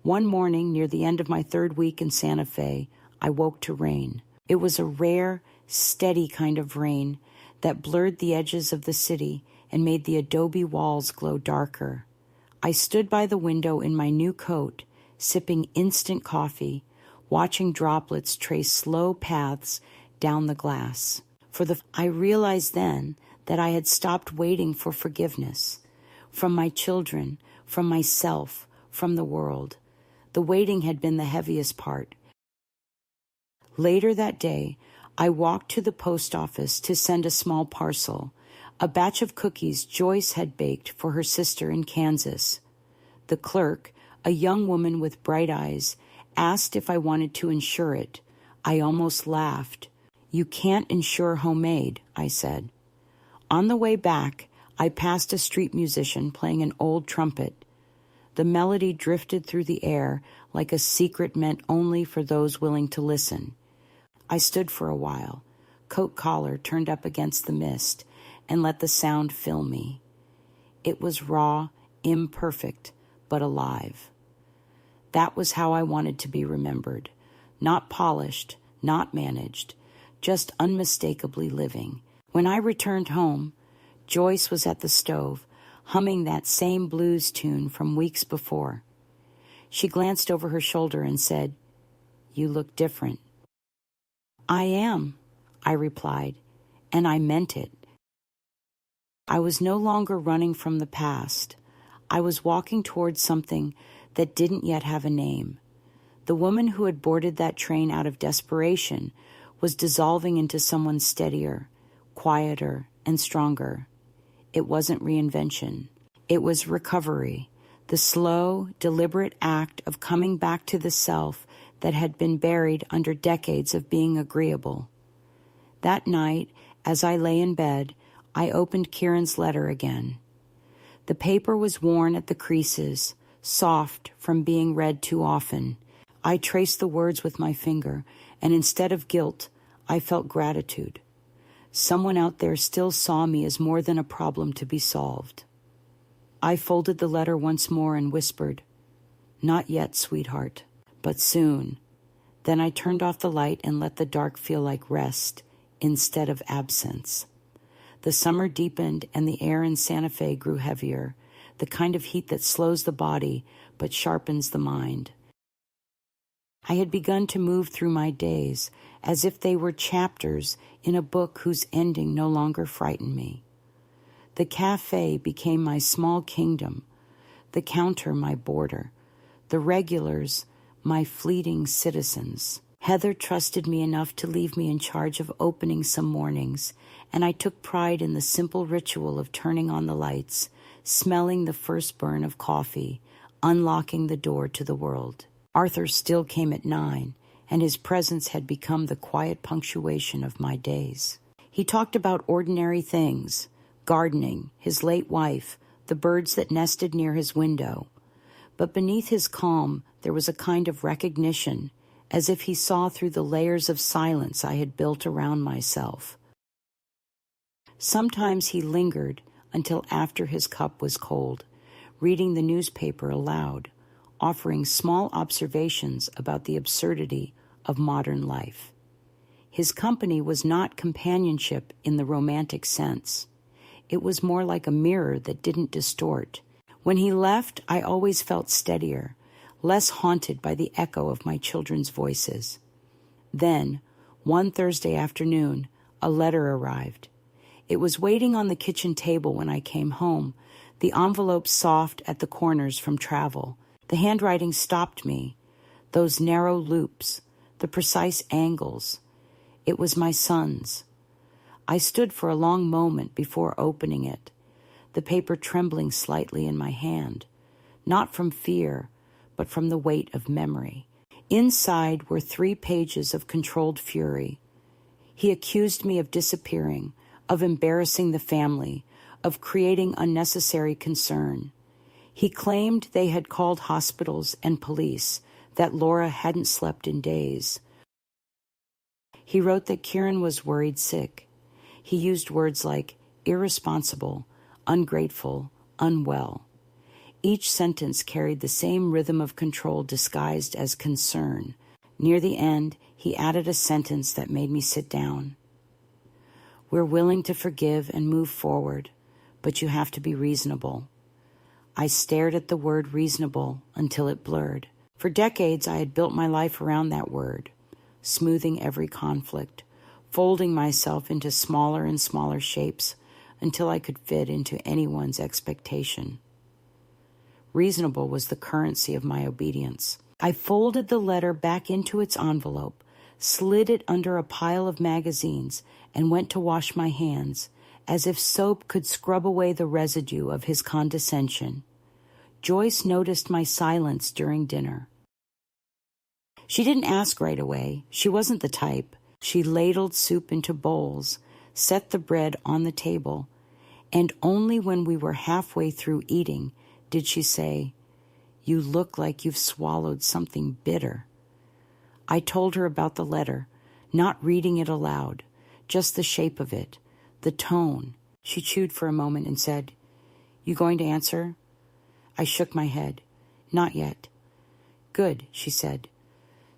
One morning, near the end of my 3rd week in Santa Fe, I woke to rain. It was a rare, steady kind of rain that blurred the edges of the city and made the adobe walls glow darker. I stood by the window in my new coat, sipping instant coffee, watching droplets trace slow paths down the glass. I realized then that I had stopped waiting for forgiveness. from my children, from myself, from the world. The waiting had been the heaviest part. Later that day, I walked to the post office to send a small parcel, a batch of cookies Joyce had baked for her sister in Kansas. The clerk, a young woman with bright eyes, asked if I wanted to insure it. I almost laughed. "You can't insure homemade," I said. On the way back, I passed a street musician playing an old trumpet. The melody drifted through the air like a secret meant only for those willing to listen. I stood for a while, coat collar turned up against the mist, and let the sound fill me. It was raw, imperfect, but alive. That was how I wanted to be remembered. Not polished, not managed, just unmistakably living. When I returned home, Joyce was at the stove, humming that same blues tune from weeks before. She glanced over her shoulder and said, "You look different." "I am," I replied, and I meant it. I was no longer running from the past. I was walking towards something that didn't yet have a name. The woman who had boarded that train out of desperation was dissolving into someone steadier, quieter, and stronger. It wasn't reinvention. It was recovery, the slow, deliberate act of coming back to the self that had been buried under decades of being agreeable. That night, as I lay in bed, I opened Kieran's letter again. The paper was worn at the creases, soft from being read too often. I traced the words with my finger, and instead of guilt, I felt gratitude. Someone out there still saw me as more than a problem to be solved. I folded the letter once more and whispered, "Not yet, sweetheart, but soon." Then I turned off the light and let the dark feel like rest instead of absence. The summer deepened and the air in Santa Fe grew heavier, the kind of heat that slows the body but sharpens the mind. I had begun to move through my days as if they were chapters in a book whose ending no longer frightened me. The cafe became my small kingdom, the counter my border, the regulars my fleeting citizens. Heather trusted me enough to leave me in charge of opening some mornings, and I took pride in the simple ritual of turning on the lights, smelling the first burn of coffee, unlocking the door to the world. Arthur still came at 9, and his presence had become the quiet punctuation of my days. He talked about ordinary things, gardening, his late wife, the birds that nested near his window. But beneath his calm, there was a kind of recognition, as if he saw through the layers of silence I had built around myself. Sometimes he lingered until after his cup was cold, reading the newspaper aloud, offering small observations about the absurdity of modern life. His company was not companionship in the romantic sense. It was more like a mirror that didn't distort. When he left, I always felt steadier, less haunted by the echo of my children's voices. Then, one Thursday afternoon, a letter arrived. It was waiting on the kitchen table when I came home, the envelope soft at the corners from travel. The handwriting stopped me, those narrow loops, the precise angles. It was my son's. I stood for a long moment before opening it, the paper trembling slightly in my hand, not from fear, but from the weight of memory. Inside were 3 pages of controlled fury. He accused me of disappearing, of embarrassing the family, of creating unnecessary concern. He claimed they had called hospitals and police, that Laura hadn't slept in days. He wrote that Kieran was worried sick. He used words like irresponsible, ungrateful, unwell. Each sentence carried the same rhythm of control disguised as concern. Near the end, he added a sentence that made me sit down. "We're willing to forgive and move forward, but you have to be reasonable." I stared at the word reasonable until it blurred. For decades, I had built my life around that word, smoothing every conflict, folding myself into smaller and smaller shapes until I could fit into anyone's expectation. Reasonable was the currency of my obedience. I folded the letter back into its envelope, slid it under a pile of magazines, and went to wash my hands, as if soap could scrub away the residue of his condescension. Joyce noticed my silence during dinner. She didn't ask right away. She wasn't the type. She ladled soup into bowls, set the bread on the table, and only when we were halfway through eating did she say, "You look like you've swallowed something bitter." I told her about the letter, not reading it aloud, just the shape of it, the tone. She chewed for a moment and said, "You going to answer?" I shook my head. "Not yet." "Good," she said.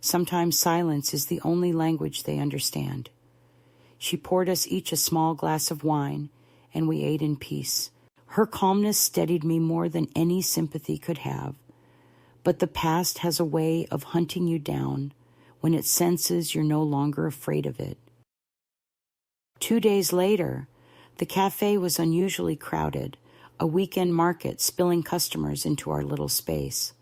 "Sometimes silence is the only language they understand." She poured us each a small glass of wine, and we ate in peace. Her calmness steadied me more than any sympathy could have. But the past has a way of hunting you down when it senses you're no longer afraid of it. 2 days later, the cafe was unusually crowded, a weekend market spilling customers into our little space.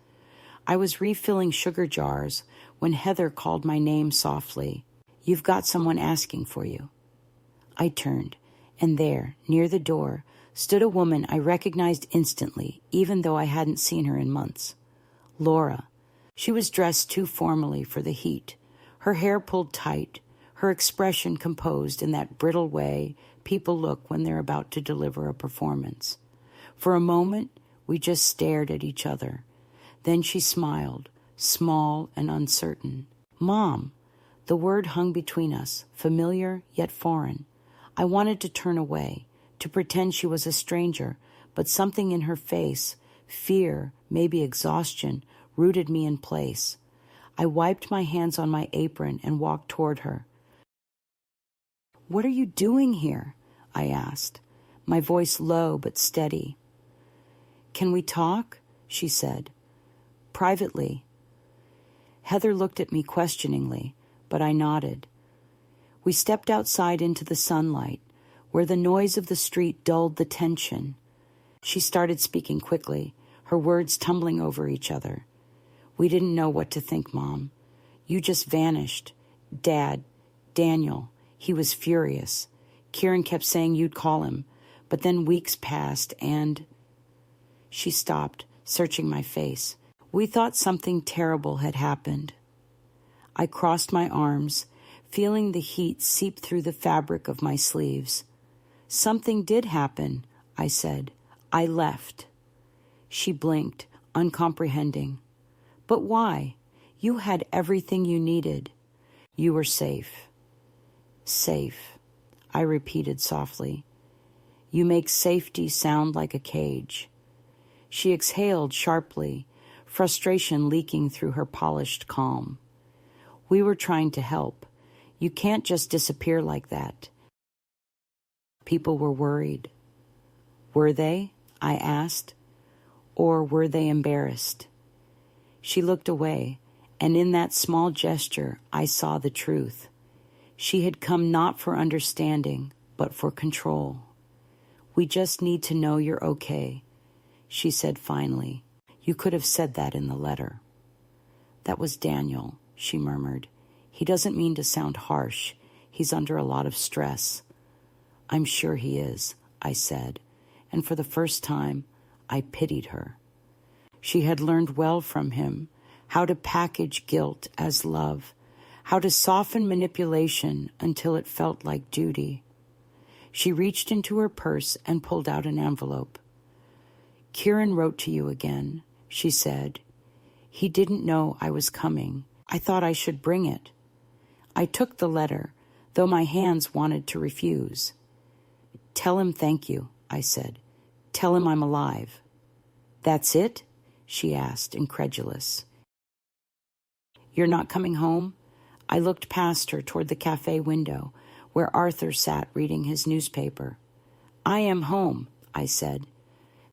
I was refilling sugar jars when Heather called my name softly. "You've got someone asking for you." I turned, and there, near the door, stood a woman I recognized instantly, even though I hadn't seen her in months. Laura. She was dressed too formally for the heat, her hair pulled tight, her expression composed in that brittle way people look when they're about to deliver a performance. For a moment, we just stared at each other. Then she smiled, small and uncertain. "Mom." The word hung between us, familiar yet foreign. I wanted to turn away, to pretend she was a stranger, but something in her face, fear, maybe exhaustion, rooted me in place. I wiped my hands on my apron and walked toward her. "What are you doing here?" I asked, my voice low but steady. "Can we talk?" she said. "Privately." Heather looked at me questioningly, but I nodded. We stepped outside into the sunlight, where the noise of the street dulled the tension. She started speaking quickly, her words tumbling over each other. "We didn't know what to think, Mom. You just vanished. Dad, Daniel, he was furious. Kieran kept saying you'd call him, but then weeks passed and—" She stopped, searching my face. "We thought something terrible had happened." I crossed my arms, feeling the heat seep through the fabric of my sleeves. "Something did happen," I said. "I left." She blinked, uncomprehending. "But why? You had everything you needed. You were safe." "Safe," I repeated softly. "You make safety sound like a cage." She exhaled sharply, frustration leaking through her polished calm. "We were trying to help. You can't just disappear like that." People were worried. Were they? I asked. Or were they embarrassed? She looked away, and in that small gesture I saw the truth. She had come not for understanding, but for control. "We just need to know you're okay," she said finally. "You could have said that in the letter." "That was Daniel," she murmured. "He doesn't mean to sound harsh. He's under a lot of stress." "I'm sure he is," I said, and for the first time, I pitied her. She had learned well from him how to package guilt as love, how to soften manipulation until it felt like duty. She reached into her purse and pulled out an envelope. "Kieran wrote to you again," she said. "He didn't know I was coming. I thought I should bring it." I took the letter, though my hands wanted to refuse. "Tell him thank you," I said. "Tell him I'm alive." "That's it?" she asked, incredulous. "You're not coming home?" I looked past her toward the cafe window, where Arthur sat reading his newspaper. "I am home," I said.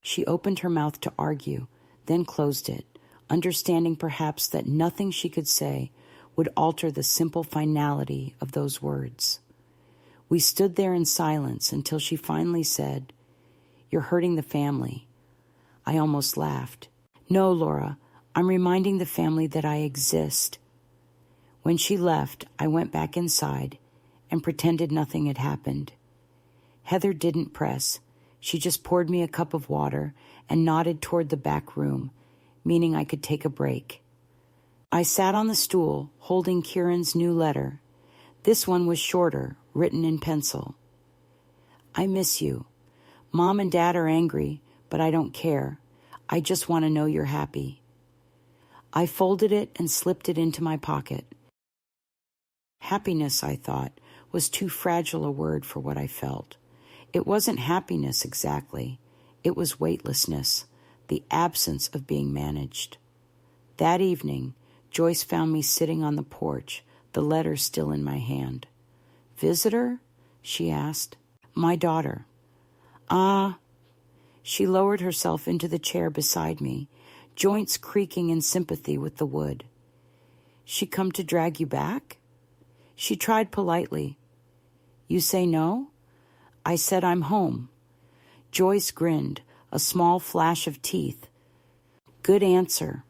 She opened her mouth to argue, then closed it, understanding perhaps that nothing she could say would alter the simple finality of those words. We stood there in silence until she finally said, "You're hurting the family." I almost laughed. No, Laura, I'm reminding the family that I exist. When she left, I went back inside and pretended nothing had happened. Heather didn't press. She just poured me a cup of water and nodded toward the back room, meaning I could take a break. I sat on the stool, holding Kieran's new letter. This one was shorter, written in pencil. I miss you. Mom and Dad are angry, but I don't care. I just want to know you're happy. I folded it and slipped it into my pocket. Happiness, I thought, was too fragile a word for what I felt. It wasn't happiness exactly. It was weightlessness, the absence of being managed. That evening, Joyce found me sitting on the porch, the letter still in my hand. "Visitor?" she asked. "My daughter." "Ah." She lowered herself into the chair beside me, joints creaking in sympathy with the wood. "She come to drag you back?" She tried politely. "You say no?" I said I'm home. Joyce grinned, a small flash of teeth. "Good answer."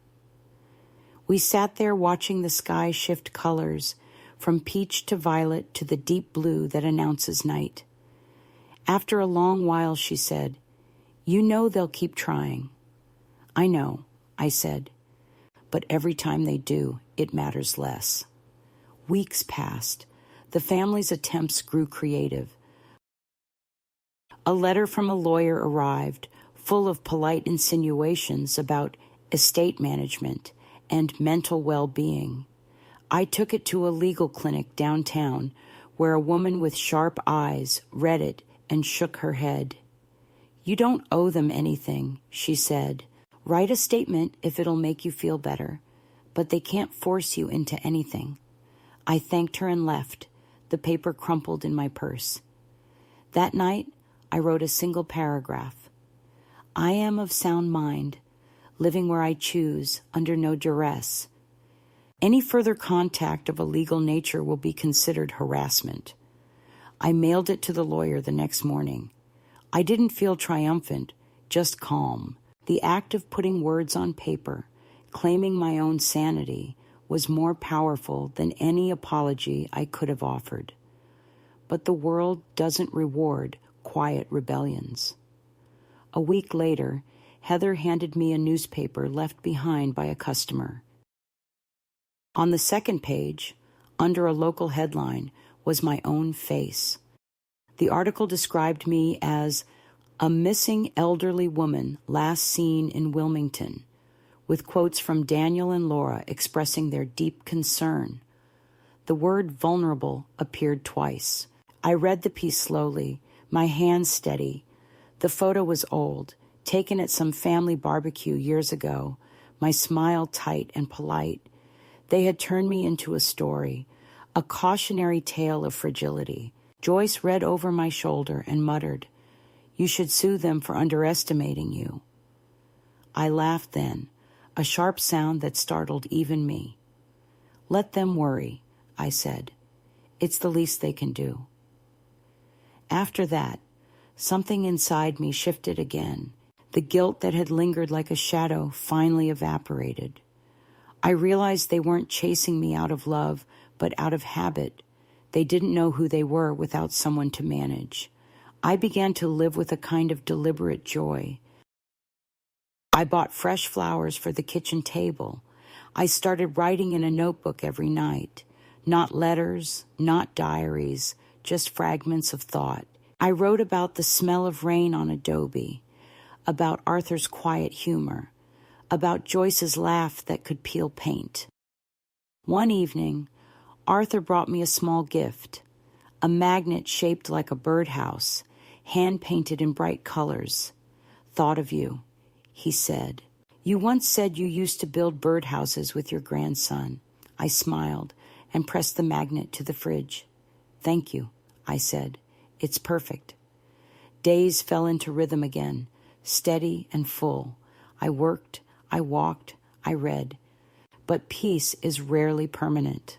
We sat there watching the sky shift colors, from peach to violet to the deep blue that announces night. After a long while, she said, "You know they'll keep trying." "I know," I said. "But every time they do, it matters less." Weeks passed. The family's attempts grew creative. A letter from a lawyer arrived, full of polite insinuations about estate management and mental well-being. I took it to a legal clinic downtown, where a woman with sharp eyes read it and shook her head. "You don't owe them anything," she said. "Write a statement if it'll make you feel better, but they can't force you into anything." I thanked her and left, the paper crumpled in my purse. That night, I wrote a single paragraph. "I am of sound mind, living where I choose, under no duress. Any further contact of a legal nature will be considered harassment." I mailed it to the lawyer the next morning. I didn't feel triumphant, just calm. The act of putting words on paper, claiming my own sanity, was more powerful than any apology I could have offered. But the world doesn't reward quiet rebellions. A week later, Heather handed me a newspaper left behind by a customer. On the second page, under a local headline, was my own face. The article described me as a missing elderly woman last seen in Wilmington, with quotes from Daniel and Laura expressing their deep concern. The word vulnerable appeared twice. I read the piece slowly, my hands steady. The photo was old, taken at some family barbecue years ago, my smile tight and polite. They had turned me into a story, a cautionary tale of fragility. Joyce read over my shoulder and muttered, "You should sue them for underestimating you." I laughed then, a sharp sound that startled even me. "Let them worry," I said. "It's the least they can do." After that, something inside me shifted again. The guilt that had lingered like a shadow finally evaporated. I realized they weren't chasing me out of love, but out of habit. They didn't know who they were without someone to manage. I began to live with a kind of deliberate joy. I bought fresh flowers for the kitchen table. I started writing in a notebook every night. Not letters, not diaries, just fragments of thought. I wrote about the smell of rain on adobe, about Arthur's quiet humor, about Joyce's laugh that could peel paint. One evening, Arthur brought me a small gift, a magnet shaped like a birdhouse, hand-painted in bright colors. "Thought of you," he said. "You once said you used to build birdhouses with your grandson." I smiled and pressed the magnet to the fridge. "Thank you," I said. "It's perfect." Days fell into rhythm again, steady and full. I worked, I walked, I read. But peace is rarely permanent.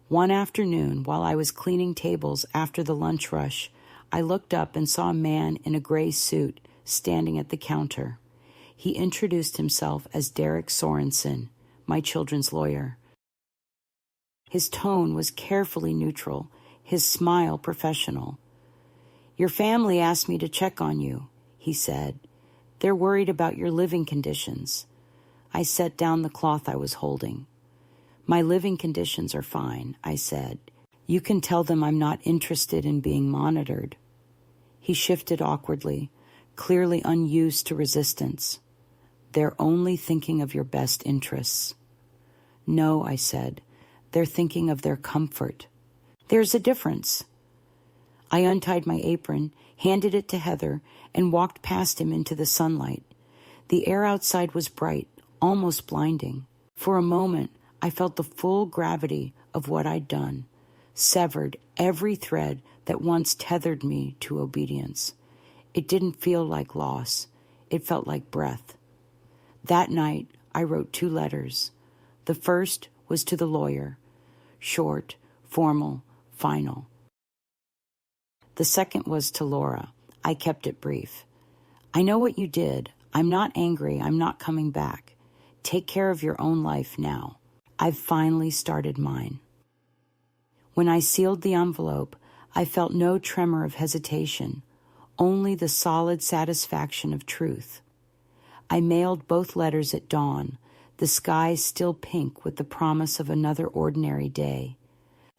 One afternoon, while I was cleaning tables after the lunch rush, I looked up and saw a man in a gray suit standing at the counter. He introduced himself as Derek Sorensen, my children's lawyer. His tone was carefully neutral, his smile professional. "Your family asked me to check on you," he said. "They're worried about your living conditions." I set down the cloth I was holding. "My living conditions are fine," I said. "You can tell them I'm not interested in being monitored." He shifted awkwardly, clearly unused to resistance. "They're only thinking of your best interests." "No," I said. "They're thinking of their comfort." "There's a difference." I untied my apron, handed it to Heather, and walked past him into the sunlight. The air outside was bright, almost blinding. For a moment, I felt the full gravity of what I'd done, severed every thread that once tethered me to obedience. It didn't feel like loss. It felt like breath. That night, I wrote 2 letters. The first was to the lawyer, short, formal, final. The second was to Laura. I kept it brief. "I know what you did. I'm not angry. I'm not coming back. Take care of your own life now. I've finally started mine." When I sealed the envelope, I felt no tremor of hesitation, only the solid satisfaction of truth. I mailed both letters at dawn, the sky still pink with the promise of another ordinary day.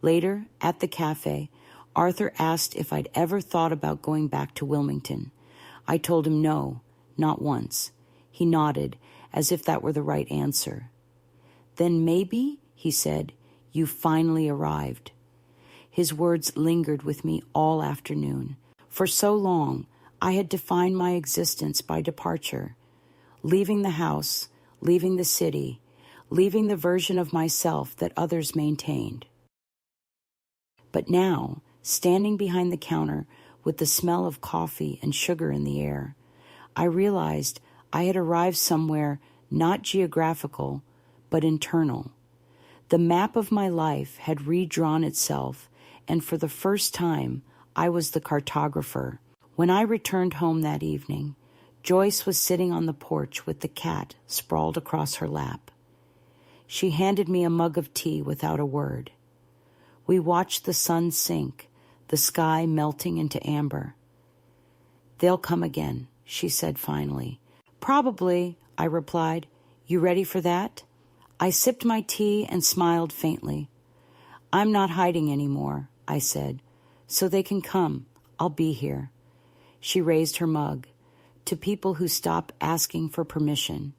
Later, at the cafe, Arthur asked if I'd ever thought about going back to Wilmington. I told him no, not once. He nodded, as if that were the right answer. "Then maybe," he said, "you finally arrived." His words lingered with me all afternoon. For so long, I had defined my existence by departure, leaving the house, leaving the city, leaving the version of myself that others maintained. But now, standing behind the counter with the smell of coffee and sugar in the air, I realized I had arrived somewhere not geographical, but internal. The map of my life had redrawn itself, and for the first time, I was the cartographer. When I returned home that evening, Joyce was sitting on the porch with the cat sprawled across her lap. She handed me a mug of tea without a word. We watched the sun sink, the sky melting into amber. "They'll come again," she said finally. "Probably," I replied. "You ready for that?" I sipped my tea and smiled faintly. "I'm not hiding anymore," I said. "So they can come. I'll be here." She raised her mug. "To people who stop asking for permission."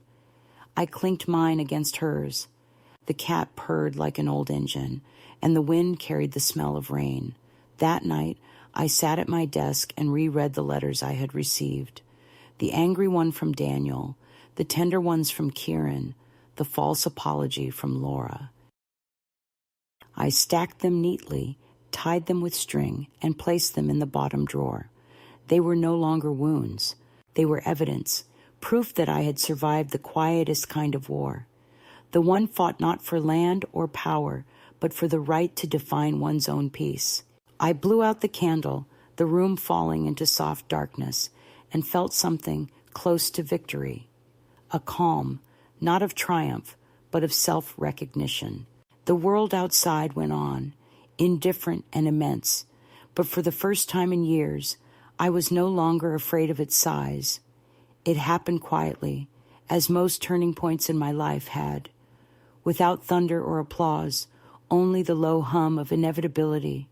I clinked mine against hers. The cat purred like an old engine, and the wind carried the smell of rain. That night, I sat at my desk and reread the letters I had received. The angry one from Daniel, the tender ones from Kieran, the false apology from Laura. I stacked them neatly, tied them with string, and placed them in the bottom drawer. They were no longer wounds. They were evidence, proof that I had survived the quietest kind of war. The one fought not for land or power, but for the right to define one's own peace. I blew out the candle, the room falling into soft darkness, and felt something close to victory. A calm, not of triumph, but of self-recognition. The world outside went on, indifferent and immense, but for the first time in years, I was no longer afraid of its size. It happened quietly, as most turning points in my life had, without thunder or applause, only the low hum of inevitability.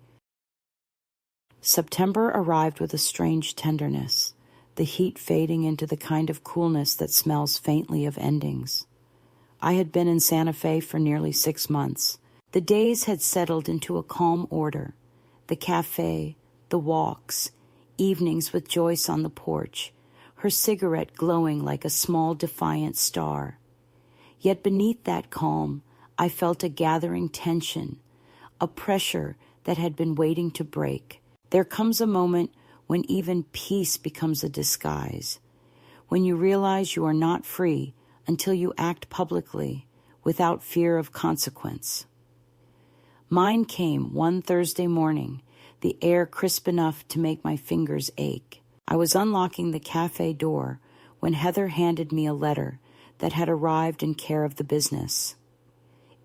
September arrived with a strange tenderness, the heat fading into the kind of coolness that smells faintly of endings. I had been in Santa Fe for nearly 6 months. The days had settled into a calm order. The cafe, the walks, evenings with Joyce on the porch, her cigarette glowing like a small defiant star. Yet beneath that calm, I felt a gathering tension, a pressure that had been waiting to break. There comes a moment when even peace becomes a disguise, when you realize you are not free until you act publicly without fear of consequence. Mine came one Thursday morning, the air crisp enough to make my fingers ache. I was unlocking the cafe door when Heather handed me a letter that had arrived in care of the business.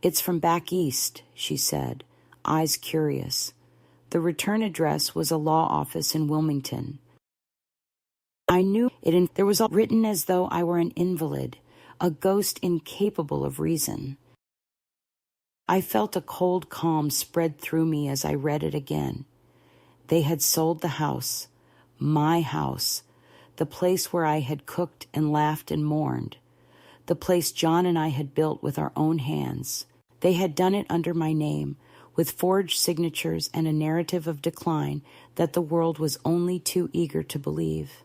"It's from back east," she said, eyes curious. The return address was a law office in Wilmington. I knew it. There was all written as though I were an invalid, a ghost incapable of reason. I felt a cold calm spread through me as I read it again. They had sold the house, my house, the place where I had cooked and laughed and mourned, the place John and I had built with our own hands. They had done it under my name, with forged signatures and a narrative of decline that the world was only too eager to believe.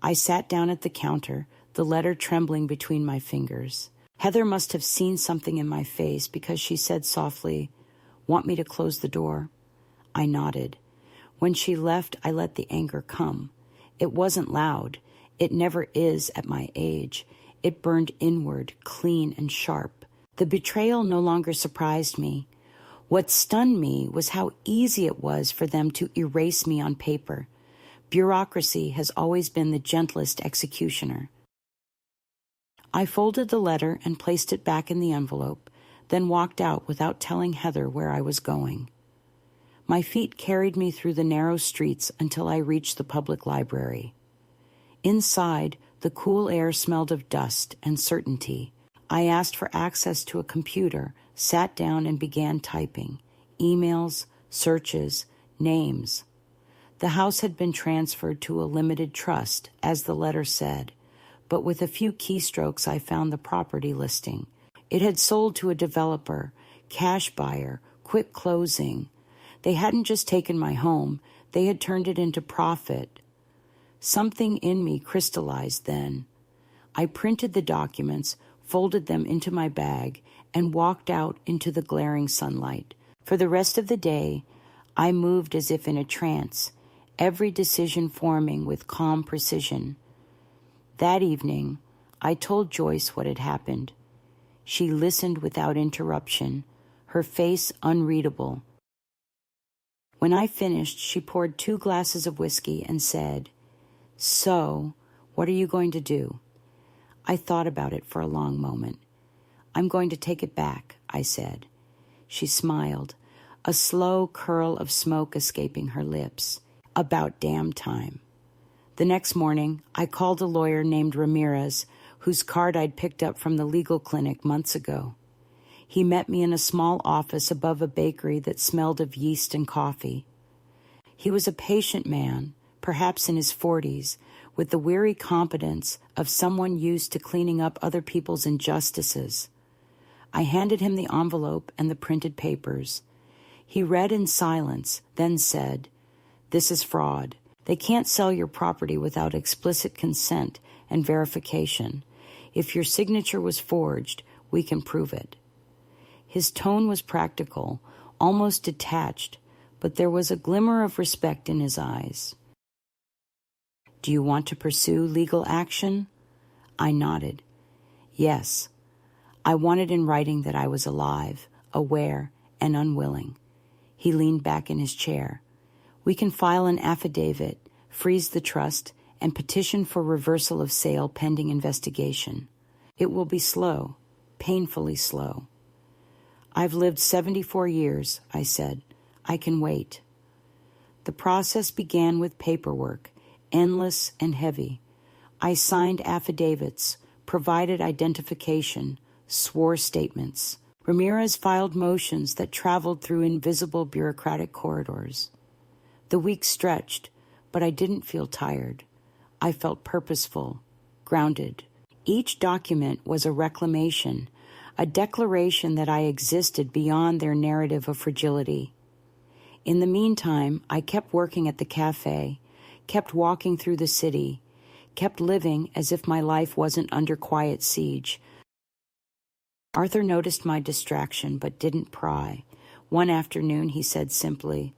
I sat down at the counter, the letter trembling between my fingers. Heather must have seen something in my face because she said softly, "Want me to close the door?" I nodded. When she left, I let the anger come. It wasn't loud. It never is at my age. It burned inward, clean and sharp. The betrayal no longer surprised me. What stunned me was how easy it was for them to erase me on paper. Bureaucracy has always been the gentlest executioner. I folded the letter and placed it back in the envelope, then walked out without telling Heather where I was going. My feet carried me through the narrow streets until I reached the public library. Inside, the cool air smelled of dust and certainty. I asked for access to a computer, sat down and began typing. Emails, searches, names. The house had been transferred to a limited trust, as the letter said, but with a few keystrokes I found the property listing. It had sold to a developer, cash buyer, quick closing. They hadn't just taken my home, they had turned it into profit. Something in me crystallized then. I printed the documents, folded them into my bag, and walked out into the glaring sunlight. For the rest of the day, I moved as if in a trance, every decision forming with calm precision. That evening, I told Joyce what had happened. She listened without interruption, her face unreadable. When I finished, she poured 2 glasses of whiskey and said, "So, what are you going to do?" I thought about it for a long moment. "I'm going to take it back," I said. She smiled, a slow curl of smoke escaping her lips. "About damn time." The next morning, I called a lawyer named Ramirez, whose card I'd picked up from the legal clinic months ago. He met me in a small office above a bakery that smelled of yeast and coffee. He was a patient man, perhaps in his 40s, with the weary competence of someone used to cleaning up other people's injustices. I handed him the envelope and the printed papers. He read in silence, then said, "This is fraud. They can't sell your property without explicit consent and verification. If your signature was forged, we can prove it." His tone was practical, almost detached, but there was a glimmer of respect in his eyes. "Do you want to pursue legal action?" I nodded. "Yes. I wanted in writing that I was alive, aware, and unwilling." He leaned back in his chair. "We can file an affidavit, freeze the trust, and petition for reversal of sale pending investigation. It will be slow, painfully slow." "I've lived 74 years, I said. "I can wait." The process began with paperwork, endless and heavy. I signed affidavits, provided identification, swore statements. Ramirez filed motions that traveled through invisible bureaucratic corridors. The weeks stretched, but I didn't feel tired. I felt purposeful, grounded. Each document was a reclamation, a declaration that I existed beyond their narrative of fragility. In the meantime, I kept working at the cafe, kept walking through the city, kept living as if my life wasn't under quiet siege. Arthur noticed my distraction but didn't pry. One afternoon he said simply,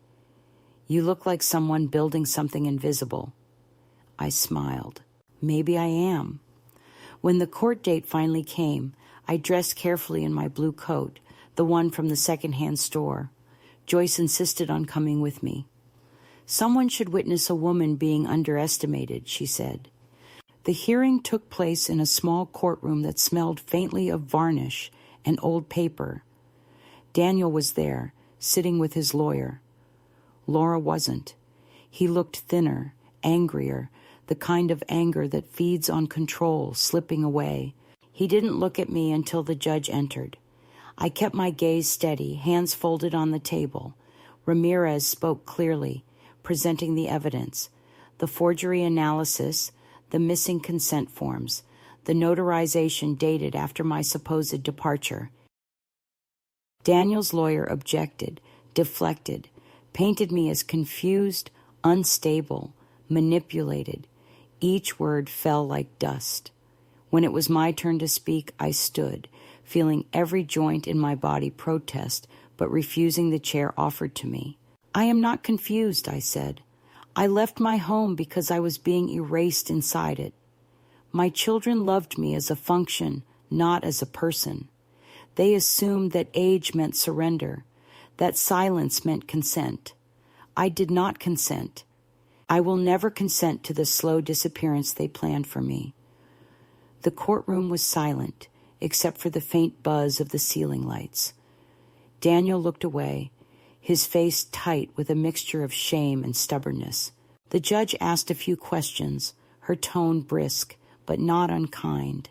"You look like someone building something invisible." I smiled. Maybe I am. When the court date finally came, I dressed carefully in my blue coat, the one from the second-hand store. Joyce insisted on coming with me. "Someone should witness a woman being underestimated," she said. The hearing took place in a small courtroom that smelled faintly of varnish and old paper. Daniel was there, sitting with his lawyer. Laura wasn't. He looked thinner, angrier, the kind of anger that feeds on control slipping away. He didn't look at me until the judge entered. I kept my gaze steady, hands folded on the table. Ramirez spoke clearly, presenting the evidence, the forgery analysis, the missing consent forms, the notarization dated after my supposed departure. Daniel's lawyer objected, deflected, painted me as confused, unstable, manipulated. Each word fell like dust. When it was my turn to speak, I stood, feeling every joint in my body protest, but refusing the chair offered to me. I am not confused, I said. I left my home because I was being erased inside it. My children loved me as a function, not as a person. They assumed that age meant surrender, that silence meant consent. I did not consent. I will never consent to the slow disappearance they planned for me. The courtroom was silent, except for the faint buzz of the ceiling lights. Daniel looked away, his face tight with a mixture of shame and stubbornness. The judge asked a few questions, her tone brisk, but not unkind.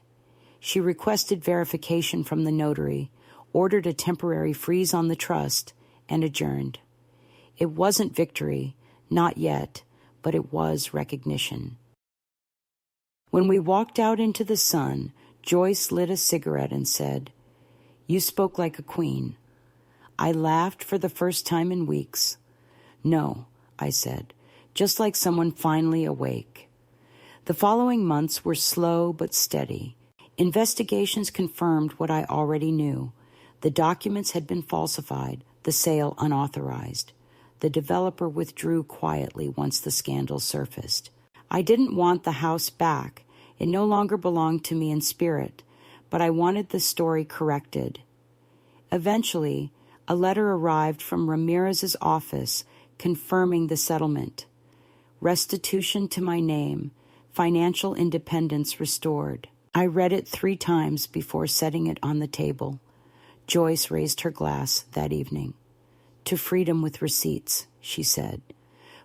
She requested verification from the notary, ordered a temporary freeze on the trust, and adjourned. It wasn't victory, not yet, but it was recognition. When we walked out into the sun, Joyce lit a cigarette and said, "You spoke like a queen." I laughed for the first time in weeks. "No," I said, just like someone finally awake. The following months were slow but steady. Investigations confirmed what I already knew. The documents had been falsified, the sale unauthorized. The developer withdrew quietly once the scandal surfaced. I didn't want the house back. It no longer belonged to me in spirit, but I wanted the story corrected. Eventually, a letter arrived from Ramirez's office confirming the settlement. Restitution to my name, financial independence restored. I read it 3 times before setting it on the table. Joyce raised her glass that evening. "To freedom with receipts," she said.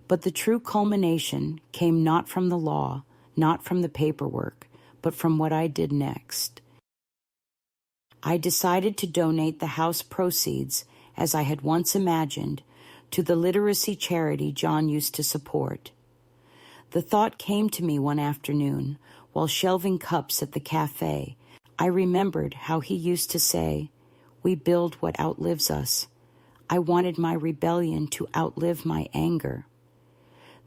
But the true culmination came not from the law, not from the paperwork, but from what I did next. I decided to donate the house proceeds, as I had once imagined, to the literacy charity John used to support. The thought came to me one afternoon, while shelving cups at the cafe. I remembered how he used to say, "We build what outlives us." I wanted my rebellion to outlive my anger.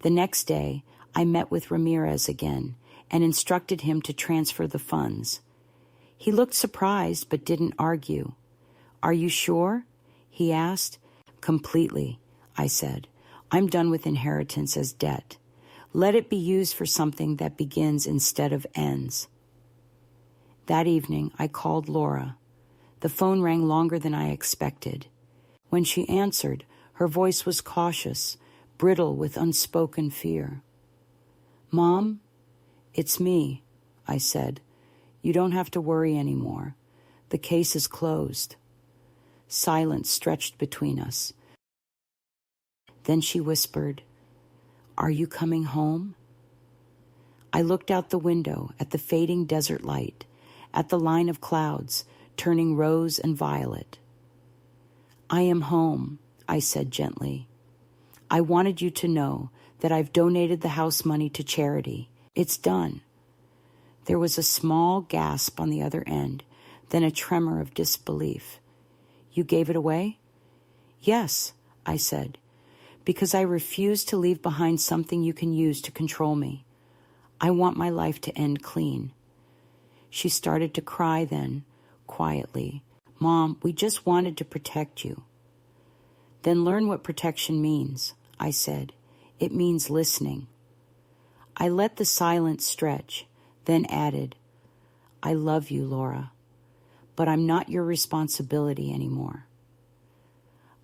The next day, I met with Ramirez again and instructed him to transfer the funds. He looked surprised but didn't argue. "Are you sure?" he asked. "Completely," I said. "I'm done with inheritance as debt. Let it be used for something that begins instead of ends." That evening, I called Laura. The phone rang longer than I expected. When she answered, her voice was cautious, brittle with unspoken fear. "Mom, it's me," I said. "You don't have to worry anymore. The case is closed." Silence stretched between us. Then she whispered, "Are you coming home?" I looked out the window at the fading desert light, at the line of clouds turning rose and violet. "I am home," I said gently. "I wanted you to know that I've donated the house money to charity. It's done." There was a small gasp on the other end, then a tremor of disbelief. "You gave it away?" "Yes," I said, "because I refuse to leave behind something you can use to control me. I want my life to end clean." She started to cry then, quietly. "Mom, we just wanted to protect you." "Then learn what protection means," I said. "It means listening." I let the silence stretch, then added, "I love you, Laura, but I'm not your responsibility anymore."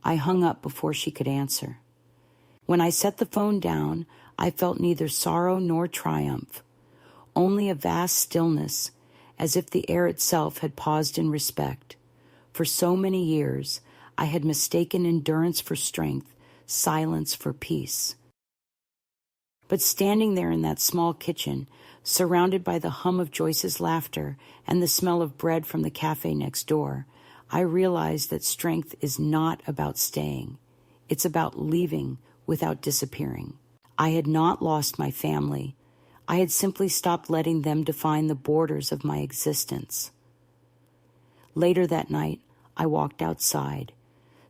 I hung up before she could answer. When I set the phone down, I felt neither sorrow nor triumph, only a vast stillness, as if the air itself had paused in respect. For so many years, I had mistaken endurance for strength, silence for peace. But standing there in that small kitchen, surrounded by the hum of Joyce's laughter and the smell of bread from the cafe next door, I realized that strength is not about staying. It's about leaving without disappearing. I had not lost my family. I had simply stopped letting them define the borders of my existence. Later that night, I walked outside.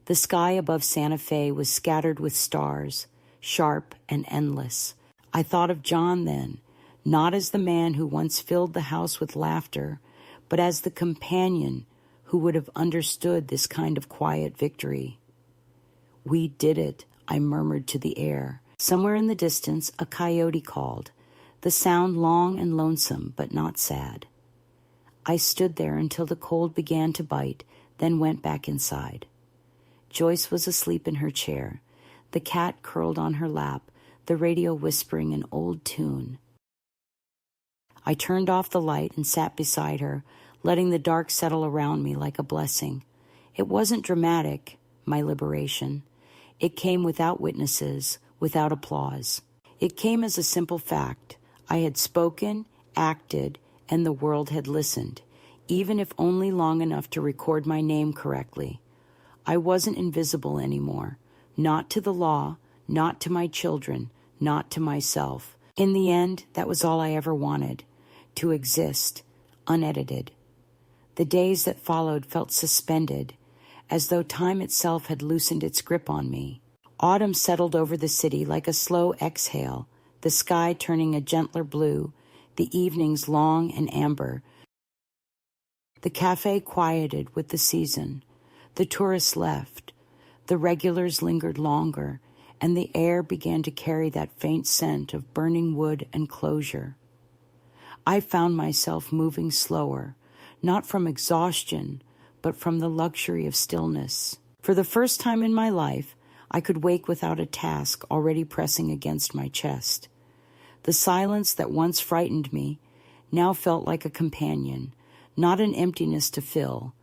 The sky above Santa Fe was scattered with stars, sharp and endless. I thought of John then, not as the man who once filled the house with laughter, but as the companion who would have understood this kind of quiet victory. "We did it," I murmured to the air. Somewhere in the distance, a coyote called, the sound long and lonesome, but not sad. I stood there until the cold began to bite, then went back inside. Joyce was asleep in her chair, the cat curled on her lap, the radio whispering an old tune. I turned off the light and sat beside her, letting the dark settle around me like a blessing. It wasn't dramatic, my liberation. It came without witnesses, without applause. It came as a simple fact. I had spoken, acted, and the world had listened, even if only long enough to record my name correctly. I wasn't invisible anymore, not to the law, not to my children, not to myself. In the end, that was all I ever wanted, to exist, unedited. The days that followed felt suspended, as though time itself had loosened its grip on me. Autumn settled over the city like a slow exhale, the sky turning a gentler blue, the evenings long and amber. The cafe quieted with the season. The tourists left. The regulars lingered longer, and the air began to carry that faint scent of burning wood and closure. I found myself moving slower, not from exhaustion, but from the luxury of stillness. For the first time in my life, I could wake without a task already pressing against my chest. The silence that once frightened me now felt like a companion, not an emptiness to fill,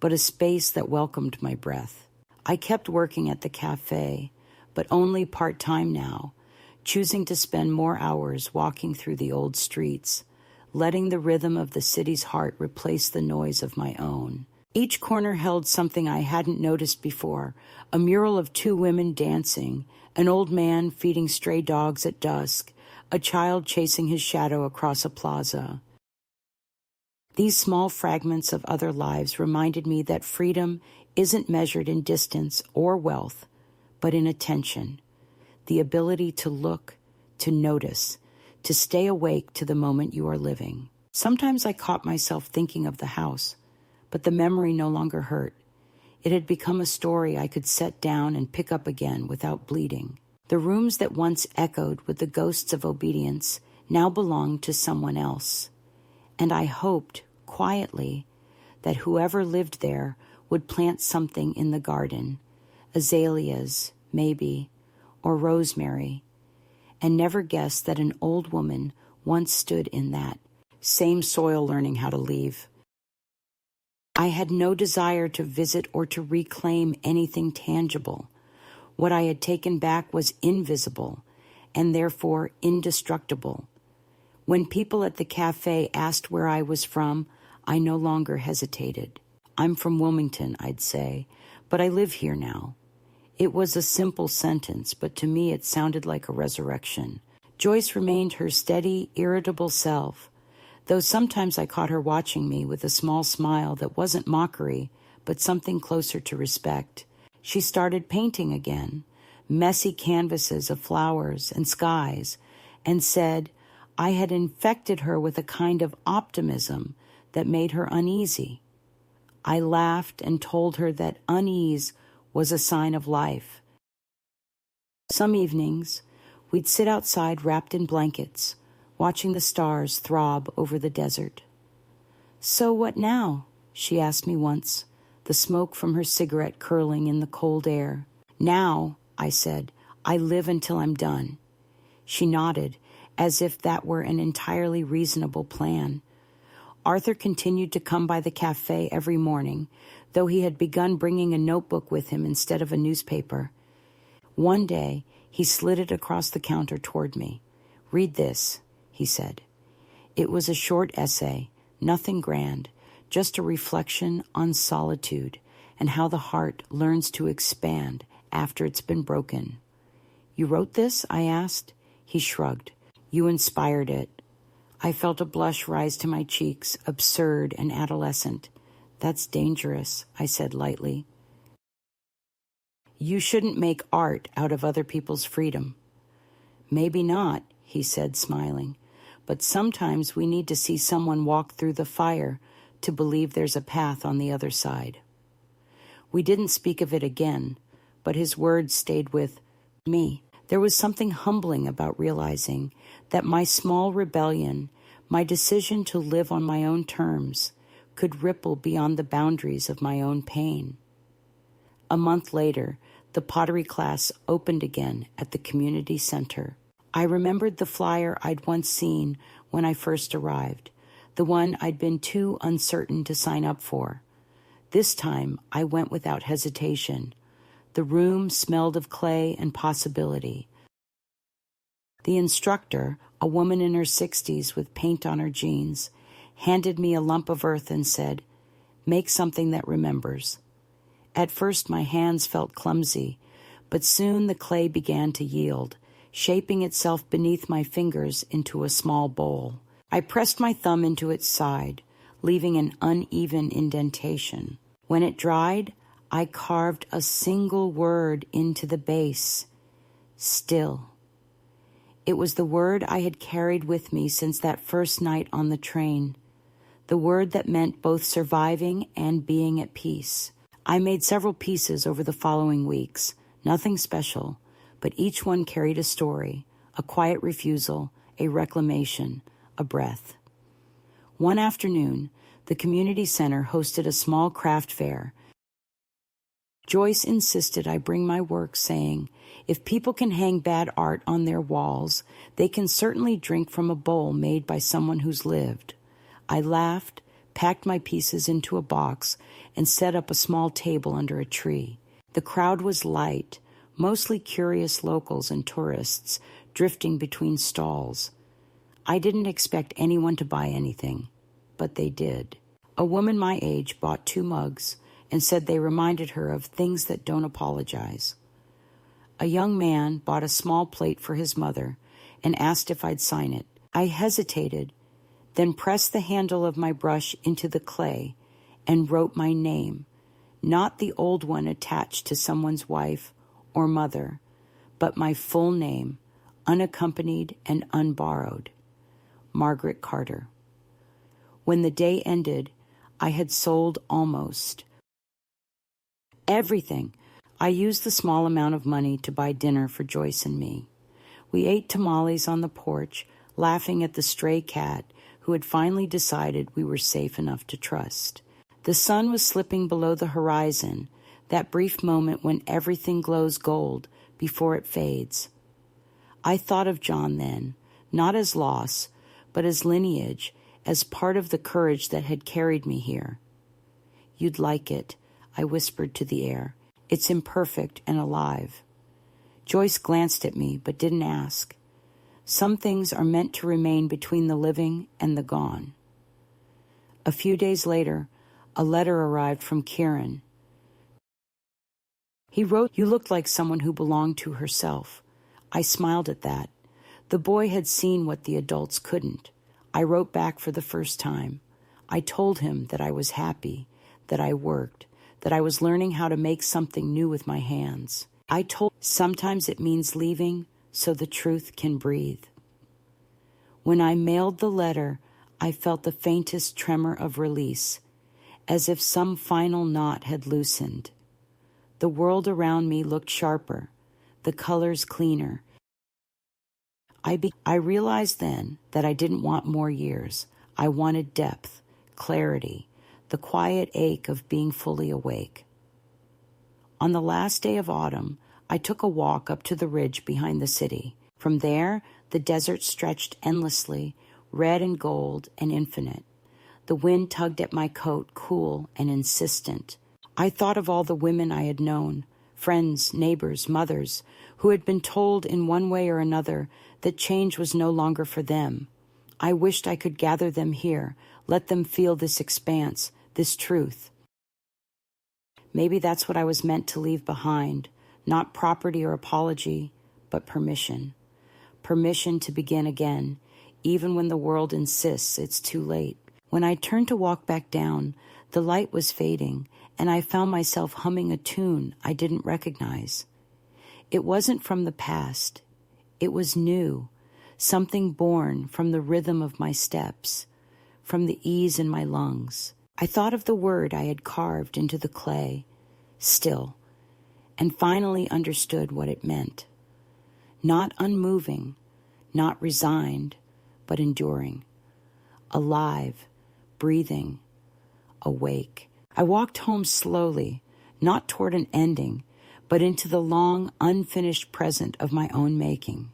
but a space that welcomed my breath. I kept working at the cafe, but only part-time now, choosing to spend more hours walking through the old streets, letting the rhythm of the city's heart replace the noise of my own. Each corner held something I hadn't noticed before, a mural of two women dancing, an old man feeding stray dogs at dusk, a child chasing his shadow across a plaza. These small fragments of other lives reminded me that freedom isn't measured in distance or wealth, but in attention, the ability to look, to notice, to stay awake to the moment you are living. Sometimes I caught myself thinking of the house, but the memory no longer hurt. It had become a story I could set down and pick up again without bleeding. The rooms that once echoed with the ghosts of obedience now belonged to someone else, and I hoped, quietly, that whoever lived there would plant something in the garden, azaleas, maybe, or rosemary, and never guess that an old woman once stood in that same soil learning how to leave. I had no desire to visit or to reclaim anything tangible. What I had taken back was invisible and therefore indestructible. When people at the cafe asked where I was from, I no longer hesitated. "I'm from Wilmington," I'd say, "but I live here now." It was a simple sentence, but to me it sounded like a resurrection. Joyce remained her steady, irritable self, though sometimes I caught her watching me with a small smile that wasn't mockery, but something closer to respect. She started painting again, messy canvases of flowers and skies, and said I had infected her with a kind of optimism that made her uneasy. I laughed and told her that unease was a sign of life. Some evenings, we'd sit outside wrapped in blankets, watching the stars throb over the desert. "So what now?" she asked me once, the smoke from her cigarette curling in the cold air. "Now," I said, "I live until I'm done." She nodded, as if that were an entirely reasonable plan. Arthur continued to come by the cafe every morning, though he had begun bringing a notebook with him instead of a newspaper. One day, he slid it across the counter toward me. "Read this," he said. It was a short essay, nothing grand, just a reflection on solitude and how the heart learns to expand after it's been broken. "You wrote this?" I asked. He shrugged. "You inspired it." I felt a blush rise to my cheeks, absurd and adolescent. "That's dangerous," I said lightly. "You shouldn't make art out of other people's freedom." "Maybe not," he said, smiling. "But sometimes we need to see someone walk through the fire to believe there's a path on the other side." We didn't speak of it again, but his words stayed with me. There was something humbling about realizing that my small rebellion, my decision to live on my own terms, could ripple beyond the boundaries of my own pain. A month later, the pottery class opened again at the community center. I remembered the flyer I'd once seen when I first arrived, the one I'd been too uncertain to sign up for. This time, I went without hesitation. The room smelled of clay and possibility. The instructor, a woman in her 60s with paint on her jeans, handed me a lump of earth and said, "Make something that remembers." At first my hands felt clumsy, but soon the clay began to yield, shaping itself beneath my fingers into a small bowl. I pressed my thumb into its side, leaving an uneven indentation. When it dried, I carved a single word into the base: still. It was the word I had carried with me since that first night on the train, the word that meant both surviving and being at peace. I made several pieces over the following weeks, nothing special, but each one carried a story, a quiet refusal, a reclamation, a breath. One afternoon, the community center hosted a small craft fair. Joyce insisted I bring my work, saying, "If people can hang bad art on their walls, they can certainly drink from a bowl made by someone who's lived." I laughed, packed my pieces into a box, and set up a small table under a tree. The crowd was light, mostly curious locals and tourists drifting between stalls. I didn't expect anyone to buy anything, but they did. A woman my age bought 2 mugs and said they reminded her of things that don't apologize. A young man bought a small plate for his mother and asked if I'd sign it. I hesitated, then pressed the handle of my brush into the clay and wrote my name, not the old one attached to someone's wife or mother, but my full name, unaccompanied and unborrowed: Margaret Carter. When the day ended, I had sold almost everything. I used the small amount of money to buy dinner for Joyce and me. We ate tamales on the porch, laughing at the stray cat who had finally decided we were safe enough to trust. The sun was slipping below the horizon, that brief moment when everything glows gold before it fades. I thought of John then, not as loss, but as lineage, as part of the courage that had carried me here. "You'd like it," I whispered to the air. "It's imperfect and alive." Joyce glanced at me, but didn't ask. Some things are meant to remain between the living and the gone. A few days later, a letter arrived from Kieran. He wrote, "You looked like someone who belonged to herself." I smiled at that. The boy had seen what the adults couldn't. I wrote back for the first time. I told him that I was happy, that I worked, that I was learning how to make something new with my hands. I told sometimes it means leaving so the truth can breathe. When I mailed the letter, I felt the faintest tremor of release, as if some final knot had loosened. The world around me looked sharper, the colors cleaner. I realized then that I didn't want more years. I wanted depth, clarity, the quiet ache of being fully awake. On the last day of autumn, I took a walk up to the ridge behind the city. From there, The desert stretched endlessly, red and gold and infinite. The wind tugged at my coat, cool and insistent. I thought of all the women I had known, friends, neighbors, mothers, who had been told in one way or another that change was no longer for them. I wished I could gather them here, let them feel this expanse, this truth. Maybe that's what I was meant to leave behind, not property or apology, but permission. Permission to begin again, even when the world insists it's too late. When I turned to walk back down, the light was fading, and I found myself humming a tune I didn't recognize. It wasn't from the past. It was new, something born from the rhythm of my steps, from the ease in my lungs. I thought of the word I had carved into the clay, still, and finally understood what it meant. Not unmoving, not resigned, but enduring. Alive, breathing, awake. I walked home slowly, not toward an ending, but into the long, unfinished present of my own making.